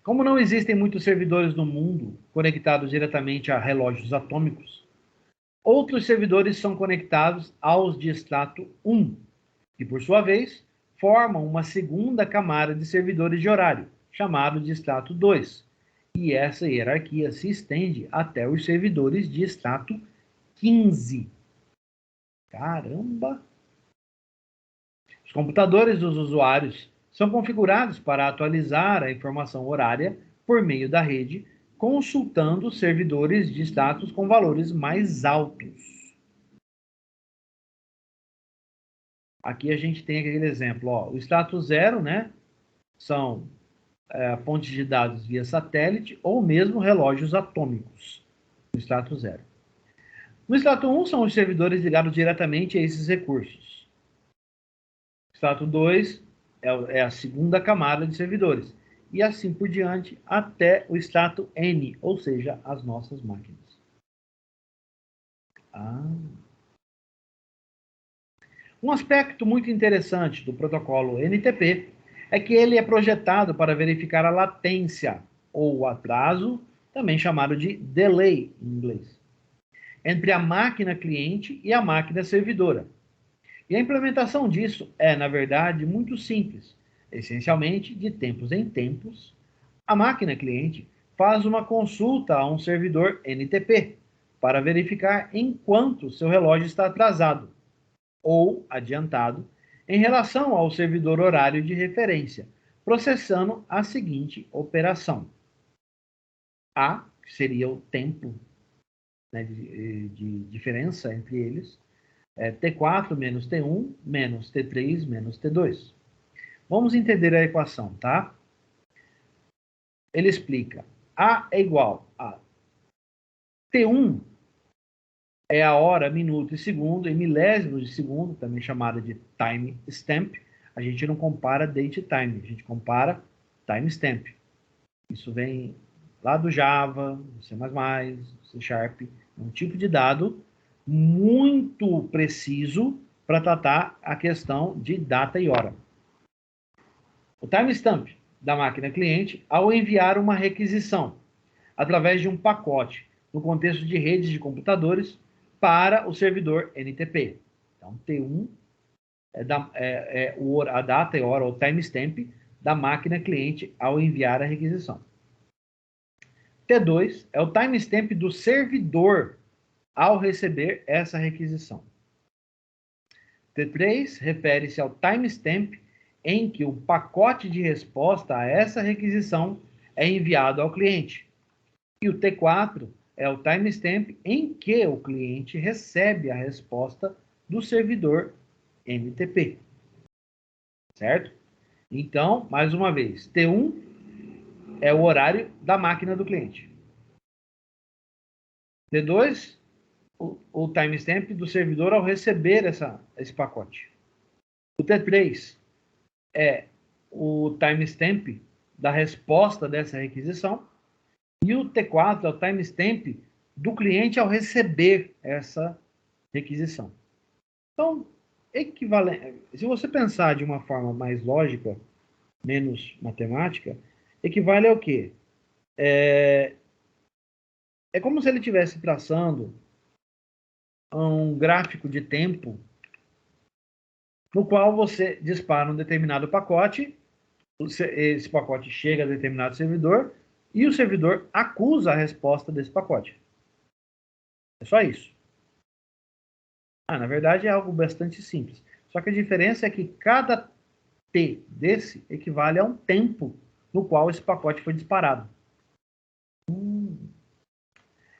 [SPEAKER 1] Como não existem muitos servidores no mundo conectados diretamente a relógios atômicos, outros servidores são conectados aos de extrato 1, que por sua vez formam uma segunda camada de servidores de horário, chamado de extrato 2, e essa hierarquia se estende até os servidores de extrato 15. Caramba! Os computadores dos usuários são configurados para atualizar a informação horária por meio da rede, consultando servidores de status com valores mais altos. Aqui a gente tem aquele exemplo, ó, o status 0, né, são fontes de dados via satélite ou mesmo relógios atômicos, no status 0. No status 1 são os servidores ligados diretamente a esses recursos. Status 2 é a segunda camada de servidores. E assim por diante, até o extrato N, ou seja, as nossas máquinas. Um aspecto muito interessante do protocolo NTP é que ele é projetado para verificar a latência, ou o atraso, também chamado de delay em inglês, entre a máquina cliente e a máquina servidora. E a implementação disso é, na verdade, muito simples. Essencialmente, de tempos em tempos, a máquina cliente faz uma consulta a um servidor NTP para verificar enquanto seu relógio está atrasado ou adiantado em relação ao servidor horário de referência, processando a seguinte operação. A, que seria o tempo, né, de diferença entre eles, T4 menos T1 menos T3 menos T2. Vamos entender a equação, tá? Ele explica. A é igual a T1 é a hora, minuto e segundo, em milésimos de segundo, também chamada de time stamp. A gente não compara date time, a gente compara time stamp. Isso vem lá do Java, do C++, C Sharp, um tipo de dado muito preciso para tratar a questão de data e hora. O timestamp da máquina cliente, ao enviar uma requisição através de um pacote no contexto de redes de computadores para o servidor NTP. Então, T1 a data e hora, ou timestamp, da máquina cliente ao enviar a requisição. T2 é o timestamp do servidor ao receber essa requisição. T3 refere-se ao timestamp em que o pacote de resposta a essa requisição é enviado ao cliente. E o T4 é o timestamp em que o cliente recebe a resposta do servidor NTP. Certo? Então, mais uma vez, T1 é o horário da máquina do cliente. T2, o timestamp do servidor ao receber esse pacote. O T3 é o timestamp da resposta dessa requisição. E o T4 é o timestamp do cliente ao receber essa requisição. Então, se você pensar de uma forma mais lógica, menos matemática, equivale ao quê? É como se ele estivesse traçando um gráfico de tempo no qual você dispara um determinado pacote, esse pacote chega a determinado servidor, e o servidor acusa a resposta desse pacote. É só isso. Na verdade, é algo bastante simples. Só que a diferença é que cada T desse equivale a um tempo no qual esse pacote foi disparado.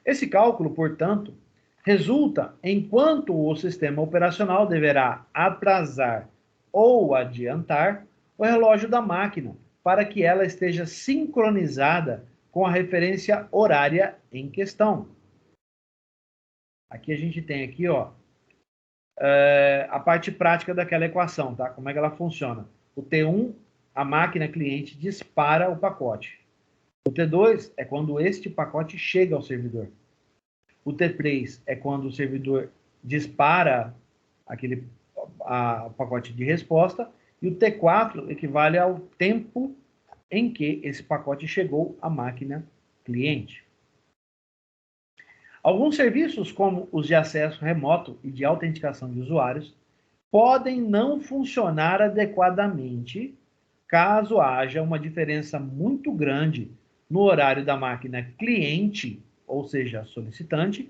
[SPEAKER 1] Esse cálculo, portanto, resulta em quanto o sistema operacional deverá atrasar ou adiantar o relógio da máquina para que ela esteja sincronizada com a referência horária em questão. Aqui a gente tem aqui, ó, a parte prática daquela equação, tá? Como é que ela funciona? O T1, a máquina cliente dispara o pacote. O T2 é quando este pacote chega ao servidor. O T3 é quando o servidor dispara o pacote de resposta. E o T4 equivale ao tempo em que esse pacote chegou à máquina cliente. Alguns serviços, como os de acesso remoto e de autenticação de usuários, podem não funcionar adequadamente caso haja uma diferença muito grande no horário da máquina cliente, ou seja, solicitante,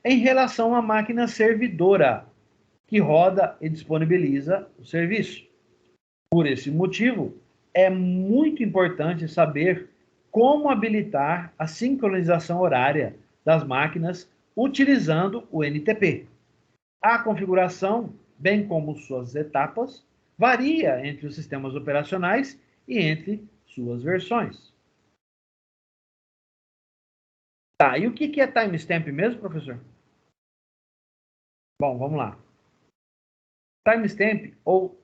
[SPEAKER 1] em relação à máquina servidora, que roda e disponibiliza o serviço. Por esse motivo, é muito importante saber como habilitar a sincronização horária das máquinas utilizando o NTP. A configuração, bem como suas etapas, varia entre os sistemas operacionais e entre suas versões. Tá, e o que é timestamp mesmo, professor? Bom, vamos lá. Timestamp, ou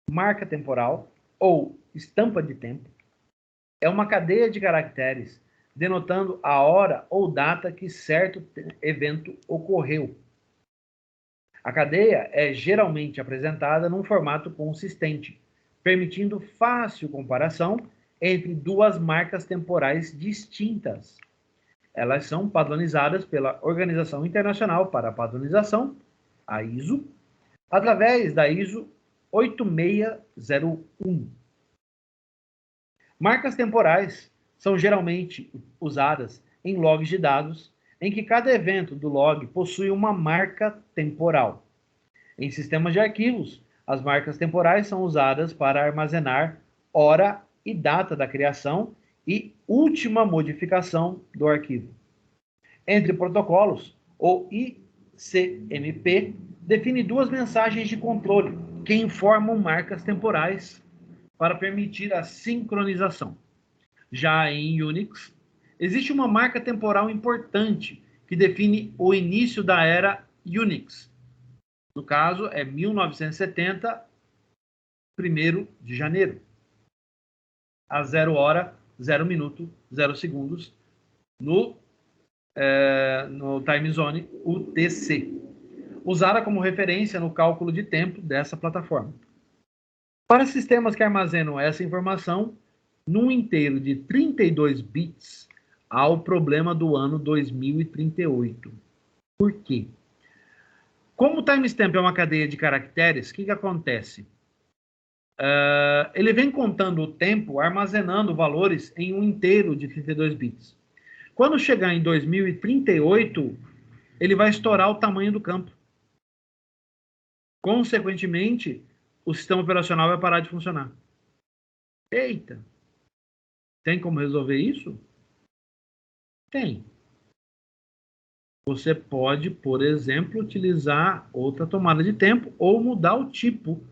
[SPEAKER 1] marca temporal, ou estampa de tempo, é uma cadeia de caracteres denotando a hora ou data que certo evento ocorreu. A cadeia é geralmente apresentada num formato consistente, permitindo fácil comparação entre duas marcas temporais distintas. Elas são padronizadas pela Organização Internacional para a Padronização, a ISO, através da ISO 8601. Marcas temporais são geralmente usadas em logs de dados em que cada evento do log possui uma marca temporal. Em sistemas de arquivos, as marcas temporais são usadas para armazenar hora e data da criação e última modificação do arquivo. Entre protocolos, o ICMP define duas mensagens de controle que informam marcas temporais para permitir a sincronização. Já em Unix, existe uma marca temporal importante que define o início da era Unix. No caso, é 1970, 1º de janeiro, às 0 hora, 0 minuto, 0 segundos, no time zone UTC, usada como referência no cálculo de tempo dessa plataforma. Para sistemas que armazenam essa informação num inteiro de 32 bits, há o problema do ano 2038. Por quê? Como o timestamp é uma cadeia de caracteres, o que acontece? Ele vem contando o tempo, armazenando valores em um inteiro de 32 bits. Quando chegar em 2038, ele vai estourar o tamanho do campo. Consequentemente, o sistema operacional vai parar de funcionar. Eita! Tem como resolver isso? Tem. Você pode, por exemplo, utilizar outra tomada de tempo ou mudar o tipo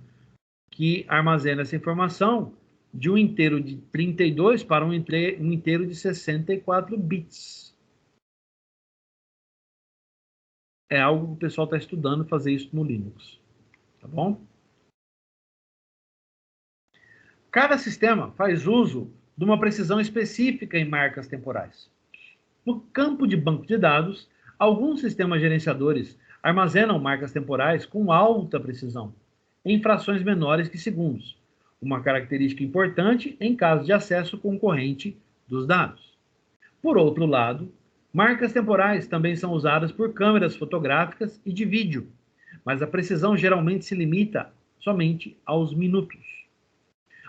[SPEAKER 1] que armazena essa informação de um inteiro de 32 para um inteiro de 64 bits. É algo que o pessoal está estudando fazer isso no Linux. Tá bom? Cada sistema faz uso de uma precisão específica em marcas temporais. No campo de banco de dados, alguns sistemas gerenciadores armazenam marcas temporais com alta precisão, em frações menores que segundos, uma característica importante em caso de acesso concorrente dos dados. Por outro lado, marcas temporais também são usadas por câmeras fotográficas e de vídeo, mas a precisão geralmente se limita somente aos minutos.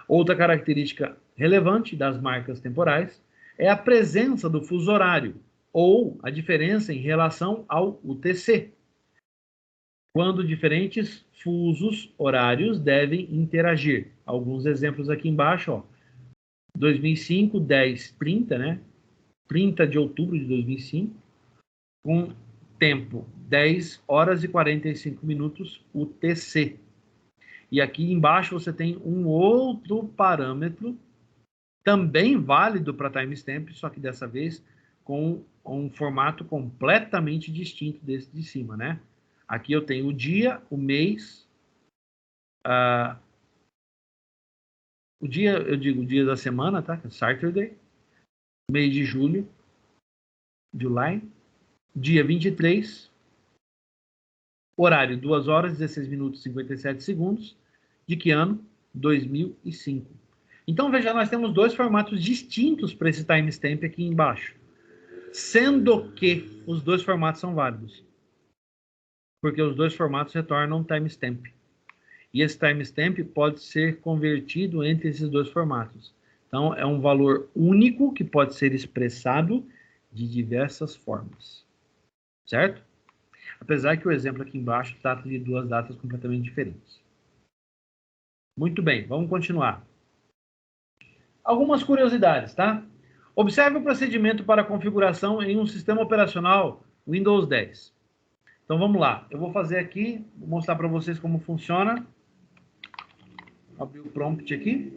[SPEAKER 1] Outra característica relevante das marcas temporais é a presença do fuso horário, ou a diferença em relação ao UTC, quando diferentes fusos horários devem interagir. Alguns exemplos aqui embaixo, ó. 2005, 10:30, né? 30 de outubro de 2005, com tempo 10 horas e 45 minutos UTC. E aqui embaixo você tem um outro parâmetro, também válido para timestamp, só que dessa vez com um formato completamente distinto desse de cima, né? Aqui eu tenho o dia, o mês, o dia, eu digo o dia da semana, tá? Saturday, mês de julho, July, dia 23, horário 2 horas, 16 minutos e 57 segundos, de que ano? 2005. Então, veja, nós temos dois formatos distintos para esse timestamp aqui embaixo, sendo que os dois formatos são válidos, porque os dois formatos retornam timestamp. E esse timestamp pode ser convertido entre esses dois formatos. Então, é um valor único que pode ser expressado de diversas formas. Certo? Apesar que o exemplo aqui embaixo trata de duas datas completamente diferentes. Muito bem, vamos continuar. Algumas curiosidades, tá? Observe o procedimento para configuração em um sistema operacional Windows 10. Então vamos lá. Eu vou fazer aqui, vou mostrar para vocês como funciona. Abrir o prompt aqui.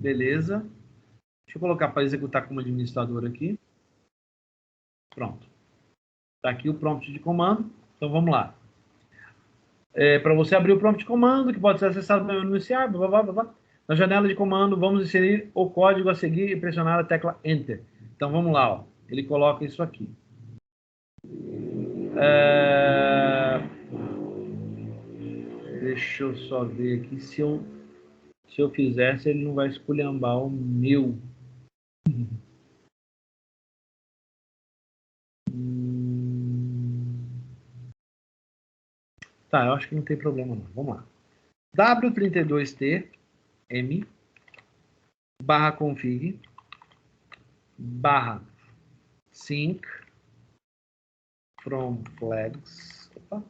[SPEAKER 1] Beleza. Deixa eu colocar para executar como administrador aqui. Pronto. Está aqui o prompt de comando. Então vamos lá. Para você abrir o prompt de comando, que pode ser acessado no iniciar, blá, blá, blá, blá. Na janela de comando, vamos inserir o código a seguir e pressionar a tecla Enter. Então vamos lá, ó. Ele coloca isso aqui. Deixa eu só ver aqui se eu fizesse, ele não vai esculhambar o meu. Tá, eu acho que não tem problema não. Vamos lá. W32T M /config /sync from flags. Opa.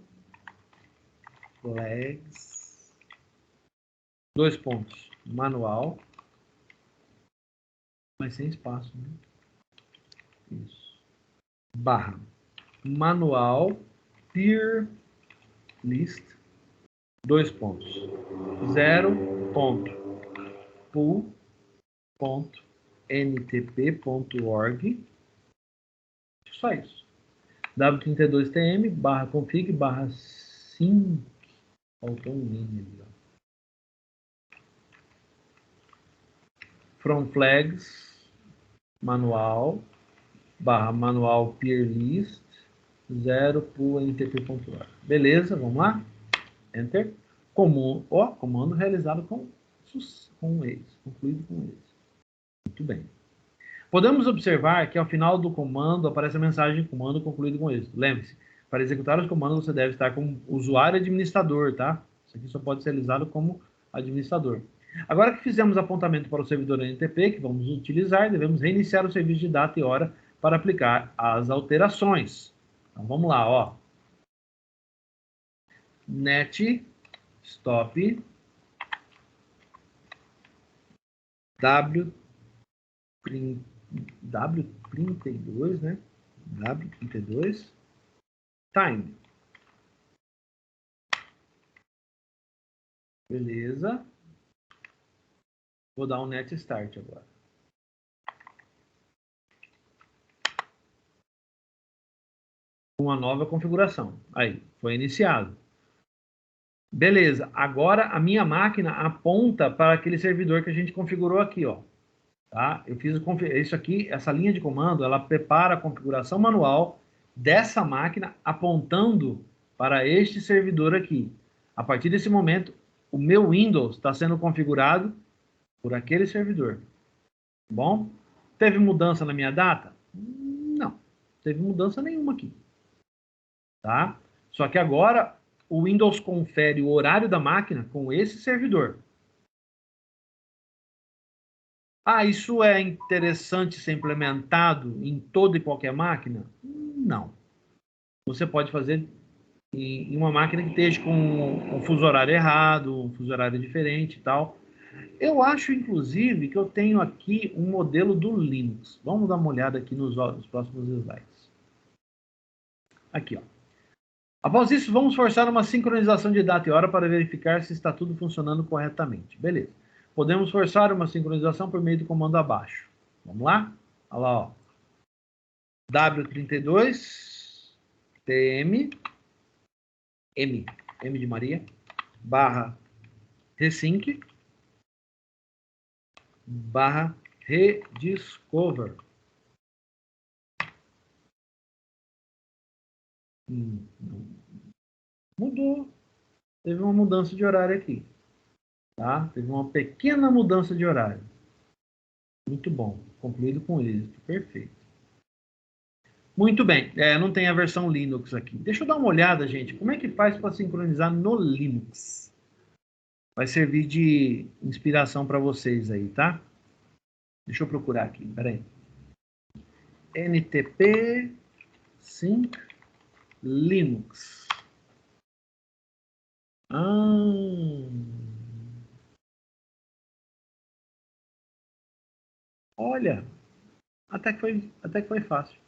[SPEAKER 1] Flags. 2 pontos. Manual. Mas sem espaço, né? Isso. Manual peer list. 2 pontos. 0 ponto. Pool ponto ntp.org. Só isso. w32tm /config /sync. Faltou um link ali, ó. From flags, manual, /manual peer list, 0 pool ntp.org. Beleza, vamos lá? Enter. Comando realizado com eles, concluído com eles. Muito bem. Podemos observar que ao final do comando aparece a mensagem comando concluído com êxito. Lembre-se, para executar os comandos você deve estar como usuário administrador, tá? Isso aqui só pode ser realizado como administrador. Agora que fizemos apontamento para o servidor NTP, que vamos utilizar, devemos reiniciar o serviço de data e hora para aplicar as alterações. Então vamos lá, ó. Net stop W32, né? W32 time. Beleza. Vou dar um net start agora. Uma nova configuração. Aí, foi iniciado. Beleza. Agora a minha máquina aponta para aquele servidor que a gente configurou aqui, ó. Tá? Eu fiz isso aqui, essa linha de comando, ela prepara a configuração manual dessa máquina apontando para este servidor aqui. A partir desse momento, o meu Windows está sendo configurado por aquele servidor. Bom? Teve mudança na minha data? Não. Teve mudança nenhuma aqui. Tá? Só que agora o Windows confere o horário da máquina com esse servidor. Ah, isso é interessante ser implementado em toda e qualquer máquina? Não. Você pode fazer em uma máquina que esteja com um fuso horário errado, um fuso horário diferente e tal. Eu acho, inclusive, que eu tenho aqui um modelo do Linux. Vamos dar uma olhada aqui nos próximos slides. Aqui, ó. Após isso, vamos forçar uma sincronização de data e hora para verificar se está tudo funcionando corretamente. Beleza. Podemos forçar uma sincronização por meio do comando abaixo. Vamos lá? Olha lá, ó. W32 TM M de Maria /resync /rediscover. Mudou. Teve uma mudança de horário aqui. Tá? Teve uma pequena mudança de horário. Muito bom. Concluído com êxito. Perfeito. Muito bem. Não tem a versão Linux aqui. Deixa eu dar uma olhada, gente. Como é que faz para sincronizar no Linux? Vai servir de inspiração para vocês aí, tá? Deixa eu procurar aqui. Peraí. NTP Sync Linux. Olha, até que foi fácil.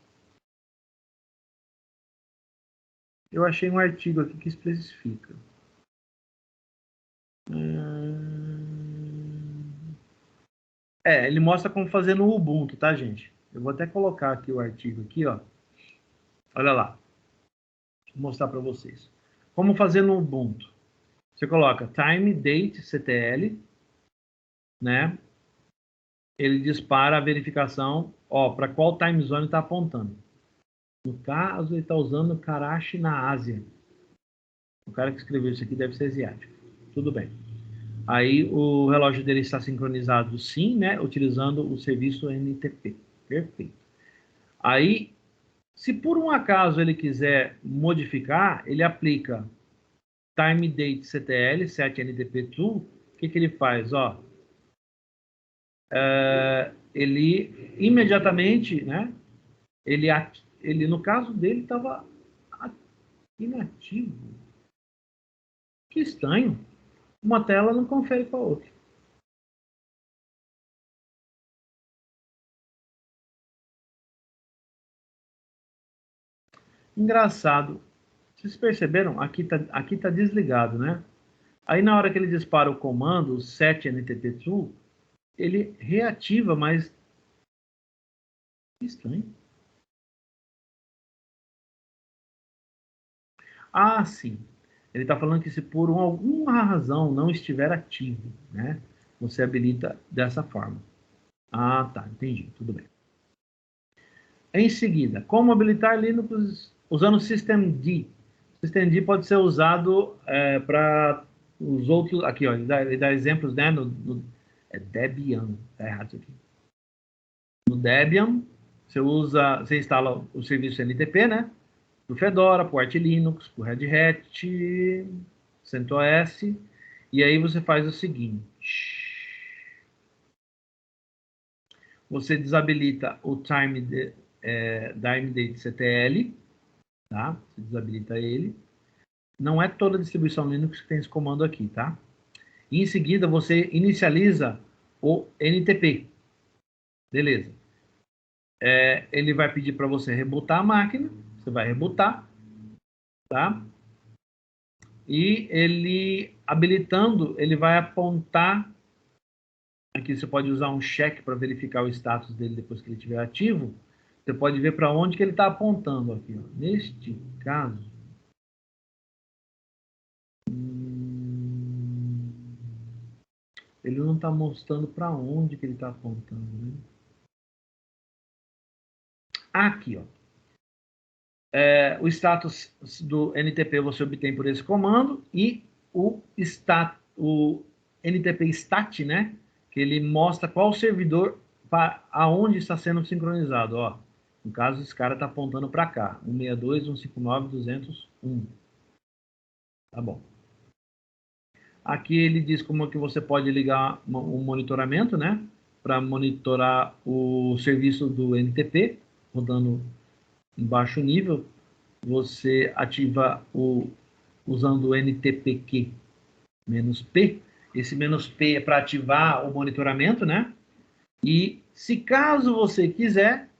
[SPEAKER 1] Eu achei um artigo aqui que especifica. Ele mostra como fazer no Ubuntu, tá, gente? Eu vou até colocar aqui o artigo aqui, ó. Olha lá. Vou mostrar para vocês. Como fazer no Ubuntu. Você coloca time, date, ctl, né? Ele dispara a verificação, ó, para qual time zone está apontando. No caso, ele está usando Karachi na Ásia. O cara que escreveu isso aqui deve ser asiático. Tudo bem. Aí o relógio dele está sincronizado sim, né? Utilizando o serviço NTP. Perfeito. Aí, se por um acaso ele quiser modificar, ele aplica time date ctl, set NTP tool. O que ele faz? Ó, ele imediatamente, né? Ele no caso dele estava inativo. Que estranho. Uma tela não confere com a outra. Engraçado. Vocês perceberam? Aqui tá desligado, né? Aí na hora que ele dispara o comando, set NTP tool, ele reativa, mas Que estranho. Ah, sim. Ele está falando que se por alguma razão não estiver ativo, né? Você habilita dessa forma. Ah, tá. Entendi. Tudo bem. Em seguida, como habilitar Linux usando systemd? Systemd pode ser usado para os outros... Aqui, ó, ele dá exemplos, né? É Debian. Tá errado isso aqui. No Debian, você instala o serviço NTP, né? Do Fedora, pro Arch Linux, pro Red Hat, CentOS, e aí você faz o seguinte: você desabilita o time date CTL, tá? Você desabilita ele. Não é toda distribuição Linux que tem esse comando aqui, tá? E em seguida você inicializa o NTP, beleza? Ele vai pedir para você rebootar a máquina, você vai rebootar, tá? E ele, habilitando, ele vai apontar. Aqui você pode usar um check para verificar o status dele depois que ele estiver ativo. Você pode ver para onde que ele está apontando aqui. Ó. Neste caso, ele não está mostrando para onde que ele está apontando. Né? Aqui, ó. O status do NTP você obtém por esse comando e o NTP stat, né? Que ele mostra qual servidor aonde está sendo sincronizado. Ó. No caso, esse cara está apontando para cá. 162.159.201. Tá bom. Aqui ele diz como que você pode ligar um monitoramento, né? Para monitorar o serviço do NTP, rodando em baixo nível. Você ativa usando o NTPQ -P. Esse "-P é para ativar o monitoramento, né? E se caso você quiser,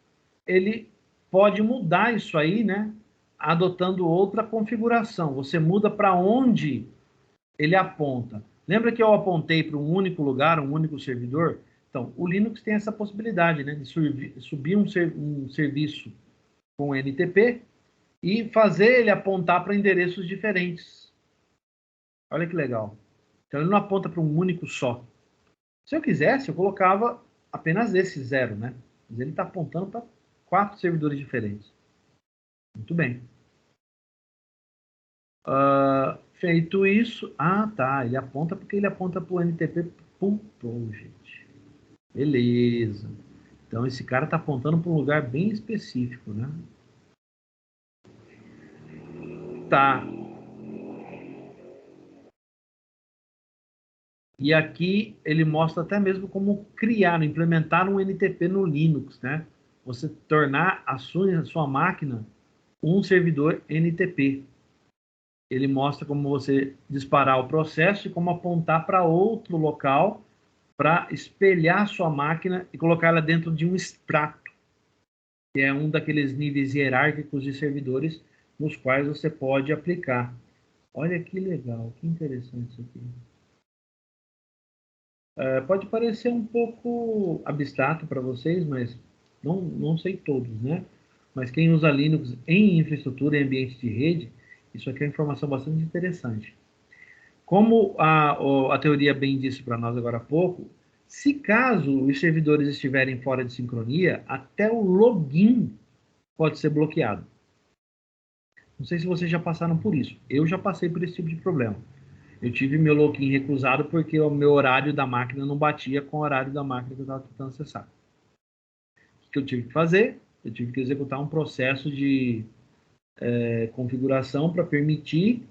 [SPEAKER 1] ele pode mudar isso aí, né? Adotando outra configuração. Você muda para onde ele aponta. Lembra que eu apontei para um único lugar, um único servidor? Então, o Linux tem essa possibilidade, né? De subir um serviço com NTP e fazer ele apontar para endereços diferentes. Olha que legal. Então, ele não aponta para um único só. Se eu quisesse, eu colocava apenas esse 0, né? Mas ele está apontando para 4 servidores diferentes. Muito bem. Feito isso... Ah, tá. Ele aponta porque ele aponta para o NTP. Pum, gente. Beleza. Então, esse cara está apontando para um lugar bem específico, né? Tá. E aqui ele mostra até mesmo como criar, implementar um NTP no Linux, né? Você tornar a sua máquina um servidor NTP. Ele mostra como você disparar o processo e como apontar para outro local para espelhar sua máquina e colocar ela dentro de um extrato, que é um daqueles níveis hierárquicos de servidores nos quais você pode aplicar. Olha que legal, que interessante isso aqui. Pode parecer um pouco abstrato para vocês, mas não sei todos, né? Mas quem usa Linux em infraestrutura, em ambiente de rede, isso aqui é uma informação bastante interessante. Como a teoria bem disse para nós agora há pouco, se caso os servidores estiverem fora de sincronia, até o login pode ser bloqueado. Não sei se vocês já passaram por isso. Eu já passei por esse tipo de problema. Eu tive meu login recusado porque o meu horário da máquina não batia com o horário da máquina que eu estava tentando acessar. O que eu tive que fazer? Eu tive que executar um processo de configuração para permitir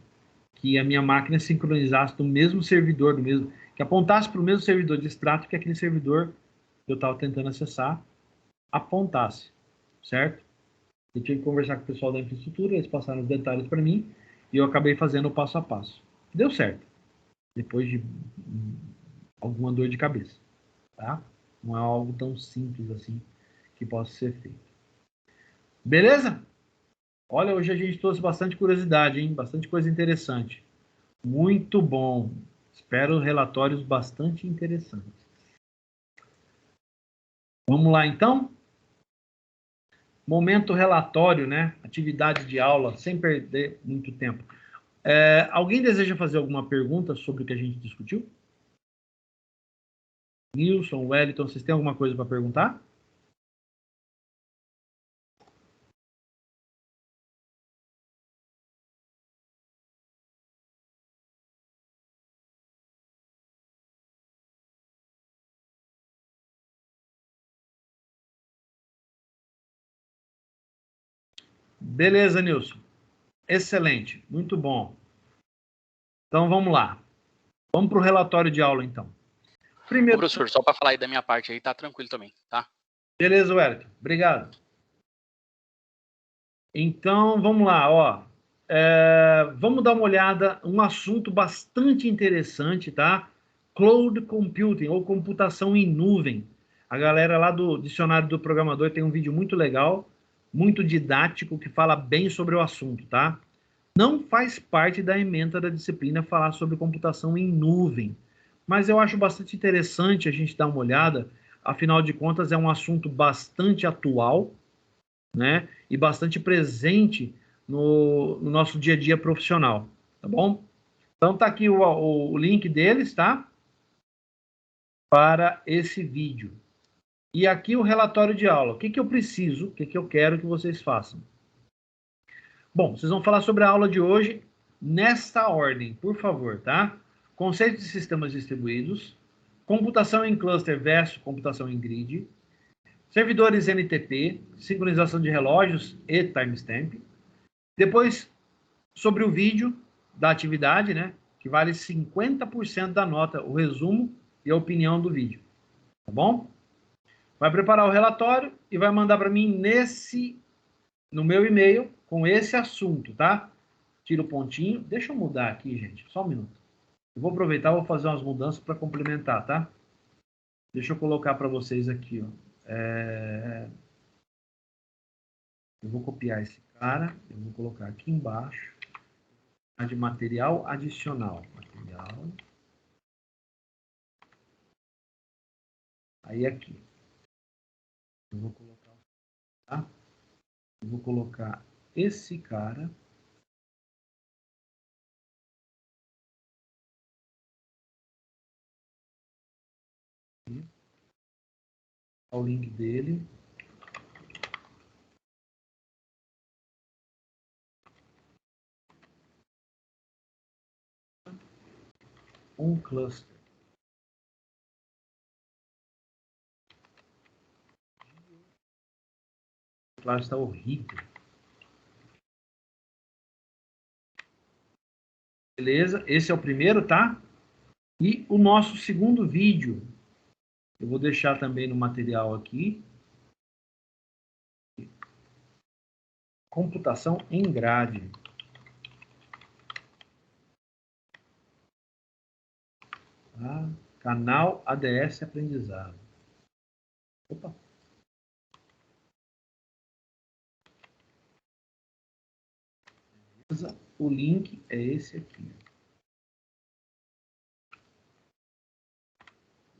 [SPEAKER 1] que a minha máquina sincronizasse do mesmo servidor, que apontasse para o mesmo servidor de extrato que aquele servidor que eu estava tentando acessar apontasse, certo? Eu tive que conversar com o pessoal da infraestrutura, eles passaram os detalhes para mim e eu acabei fazendo o passo a passo. Deu certo, depois de alguma dor de cabeça, tá? Não é algo tão simples assim que possa ser feito. Beleza? Olha, hoje a gente trouxe bastante curiosidade, hein? Bastante coisa interessante. Muito bom. Espero relatórios bastante interessantes. Vamos lá, então? momento relatório, né? Atividade de aula, sem perder muito tempo. Alguém deseja fazer alguma pergunta sobre o que a gente discutiu? Nilson, Wellington, vocês têm alguma coisa para perguntar? Beleza, Nilson. Excelente, muito bom. Então vamos lá. Vamos para o relatório de aula, então.
[SPEAKER 2] Primeiro... Ô, professor, só para falar aí da minha parte aí, tá tranquilo também, tá?
[SPEAKER 1] Beleza, Wellington. Obrigado. Então, vamos lá, ó. Vamos dar uma olhada, um assunto bastante interessante, tá? Cloud Computing, ou computação em nuvem. A galera lá do Dicionário do Programador tem um vídeo muito legal, muito didático, que fala bem sobre o assunto, tá? Não faz parte da ementa da disciplina falar sobre computação em nuvem, mas eu acho bastante interessante a gente dar uma olhada, afinal de contas é um assunto bastante atual, né, e bastante presente no nosso dia a dia profissional, tá bom? Então tá aqui o link deles, tá? Para esse vídeo. E aqui o relatório de aula. O que eu preciso, o que eu quero que vocês façam? Bom, vocês vão falar sobre a aula de hoje nesta ordem, por favor, tá? Conceito de sistemas distribuídos, computação em cluster versus computação em grid, servidores NTP, sincronização de relógios e timestamp. Depois, sobre o vídeo da atividade, né? Que vale 50% da nota, o resumo e a opinião do vídeo. Tá bom? Vai preparar o relatório e vai mandar para mim no meu e-mail, com esse assunto, tá? Tira o pontinho. Deixa eu mudar aqui, gente. Só um minuto. Eu vou aproveitar e vou fazer umas mudanças para complementar, tá? Deixa eu colocar para vocês aqui, ó. Eu vou copiar esse cara. Eu vou colocar aqui embaixo. De material adicional. Material. Aí aqui. Eu vou colocar, tá? Eu vou colocar esse cara. Aqui. O link dele. Um cluster. Claro, está horrível. Beleza? Esse é o primeiro, tá? E o nosso segundo vídeo, eu vou deixar também no material aqui. Computação em grade. Tá? Canal ADS Aprendizado. Opa. O link é esse aqui.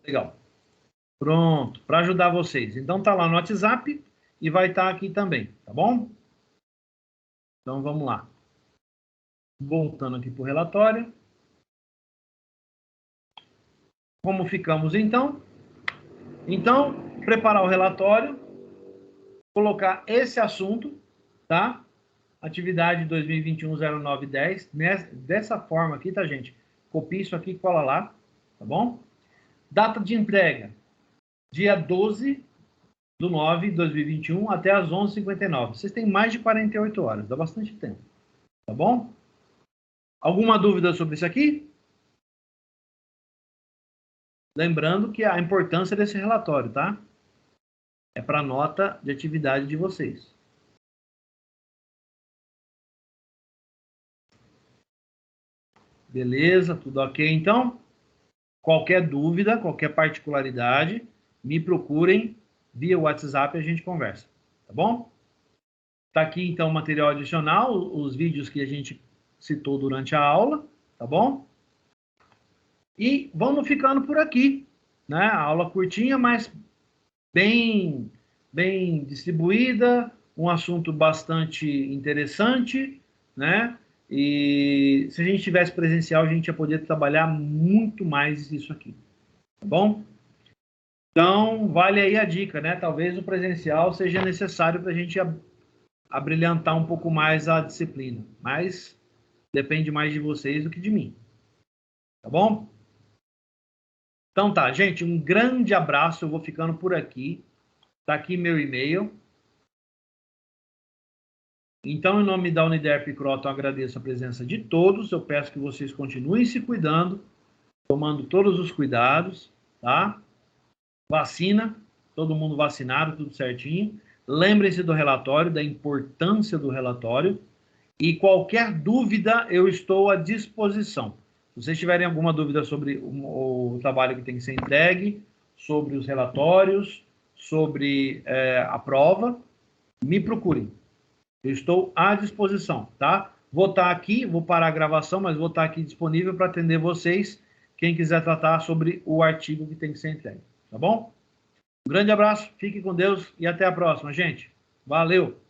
[SPEAKER 1] Legal. Pronto, para ajudar vocês. Então tá lá no WhatsApp e vai estar aqui também, tá bom? Então vamos lá. Voltando aqui para o relatório. Como ficamos então? Então, preparar o relatório, colocar esse assunto, tá? Atividade 2021-09-10, dessa forma aqui, tá, gente? Copia isso aqui e cola lá, tá bom? Data de entrega, dia 12/9/2021 até às 11h59. Vocês têm mais de 48 horas, dá bastante tempo, tá bom? Alguma dúvida sobre isso aqui? Lembrando que a importância desse relatório, tá? É para a nota de atividade de vocês. Beleza? Tudo ok, então? Qualquer dúvida, qualquer particularidade, me procurem via WhatsApp e a gente conversa, tá bom? Tá aqui, então, o material adicional, os vídeos que a gente citou durante a aula, tá bom? E vamos ficando por aqui, né? A aula curtinha, mas bem distribuída, um assunto bastante interessante, né? E se a gente tivesse presencial, a gente ia poder trabalhar muito mais isso aqui, tá bom? Então, vale aí a dica, né? Talvez o presencial seja necessário para a gente abrilhantar um pouco mais a disciplina, mas depende mais de vocês do que de mim, tá bom? Então tá, gente, um grande abraço, eu vou ficando por aqui, tá aqui meu e-mail. Então, em nome da Uniderp Croton, eu agradeço a presença de todos, eu peço que vocês continuem se cuidando, tomando todos os cuidados, tá? Vacina, todo mundo vacinado, tudo certinho. Lembrem-se do relatório, da importância do relatório. E qualquer dúvida, eu estou à disposição. Se vocês tiverem alguma dúvida sobre o trabalho que tem que ser entregue, sobre os relatórios, sobre a prova, me procurem. Eu estou à disposição, tá? Vou estar aqui, vou parar a gravação, mas vou estar aqui disponível para atender vocês, quem quiser tratar sobre o artigo que tem que ser entregue, tá bom? Um grande abraço, fique com Deus e até a próxima, gente. Valeu!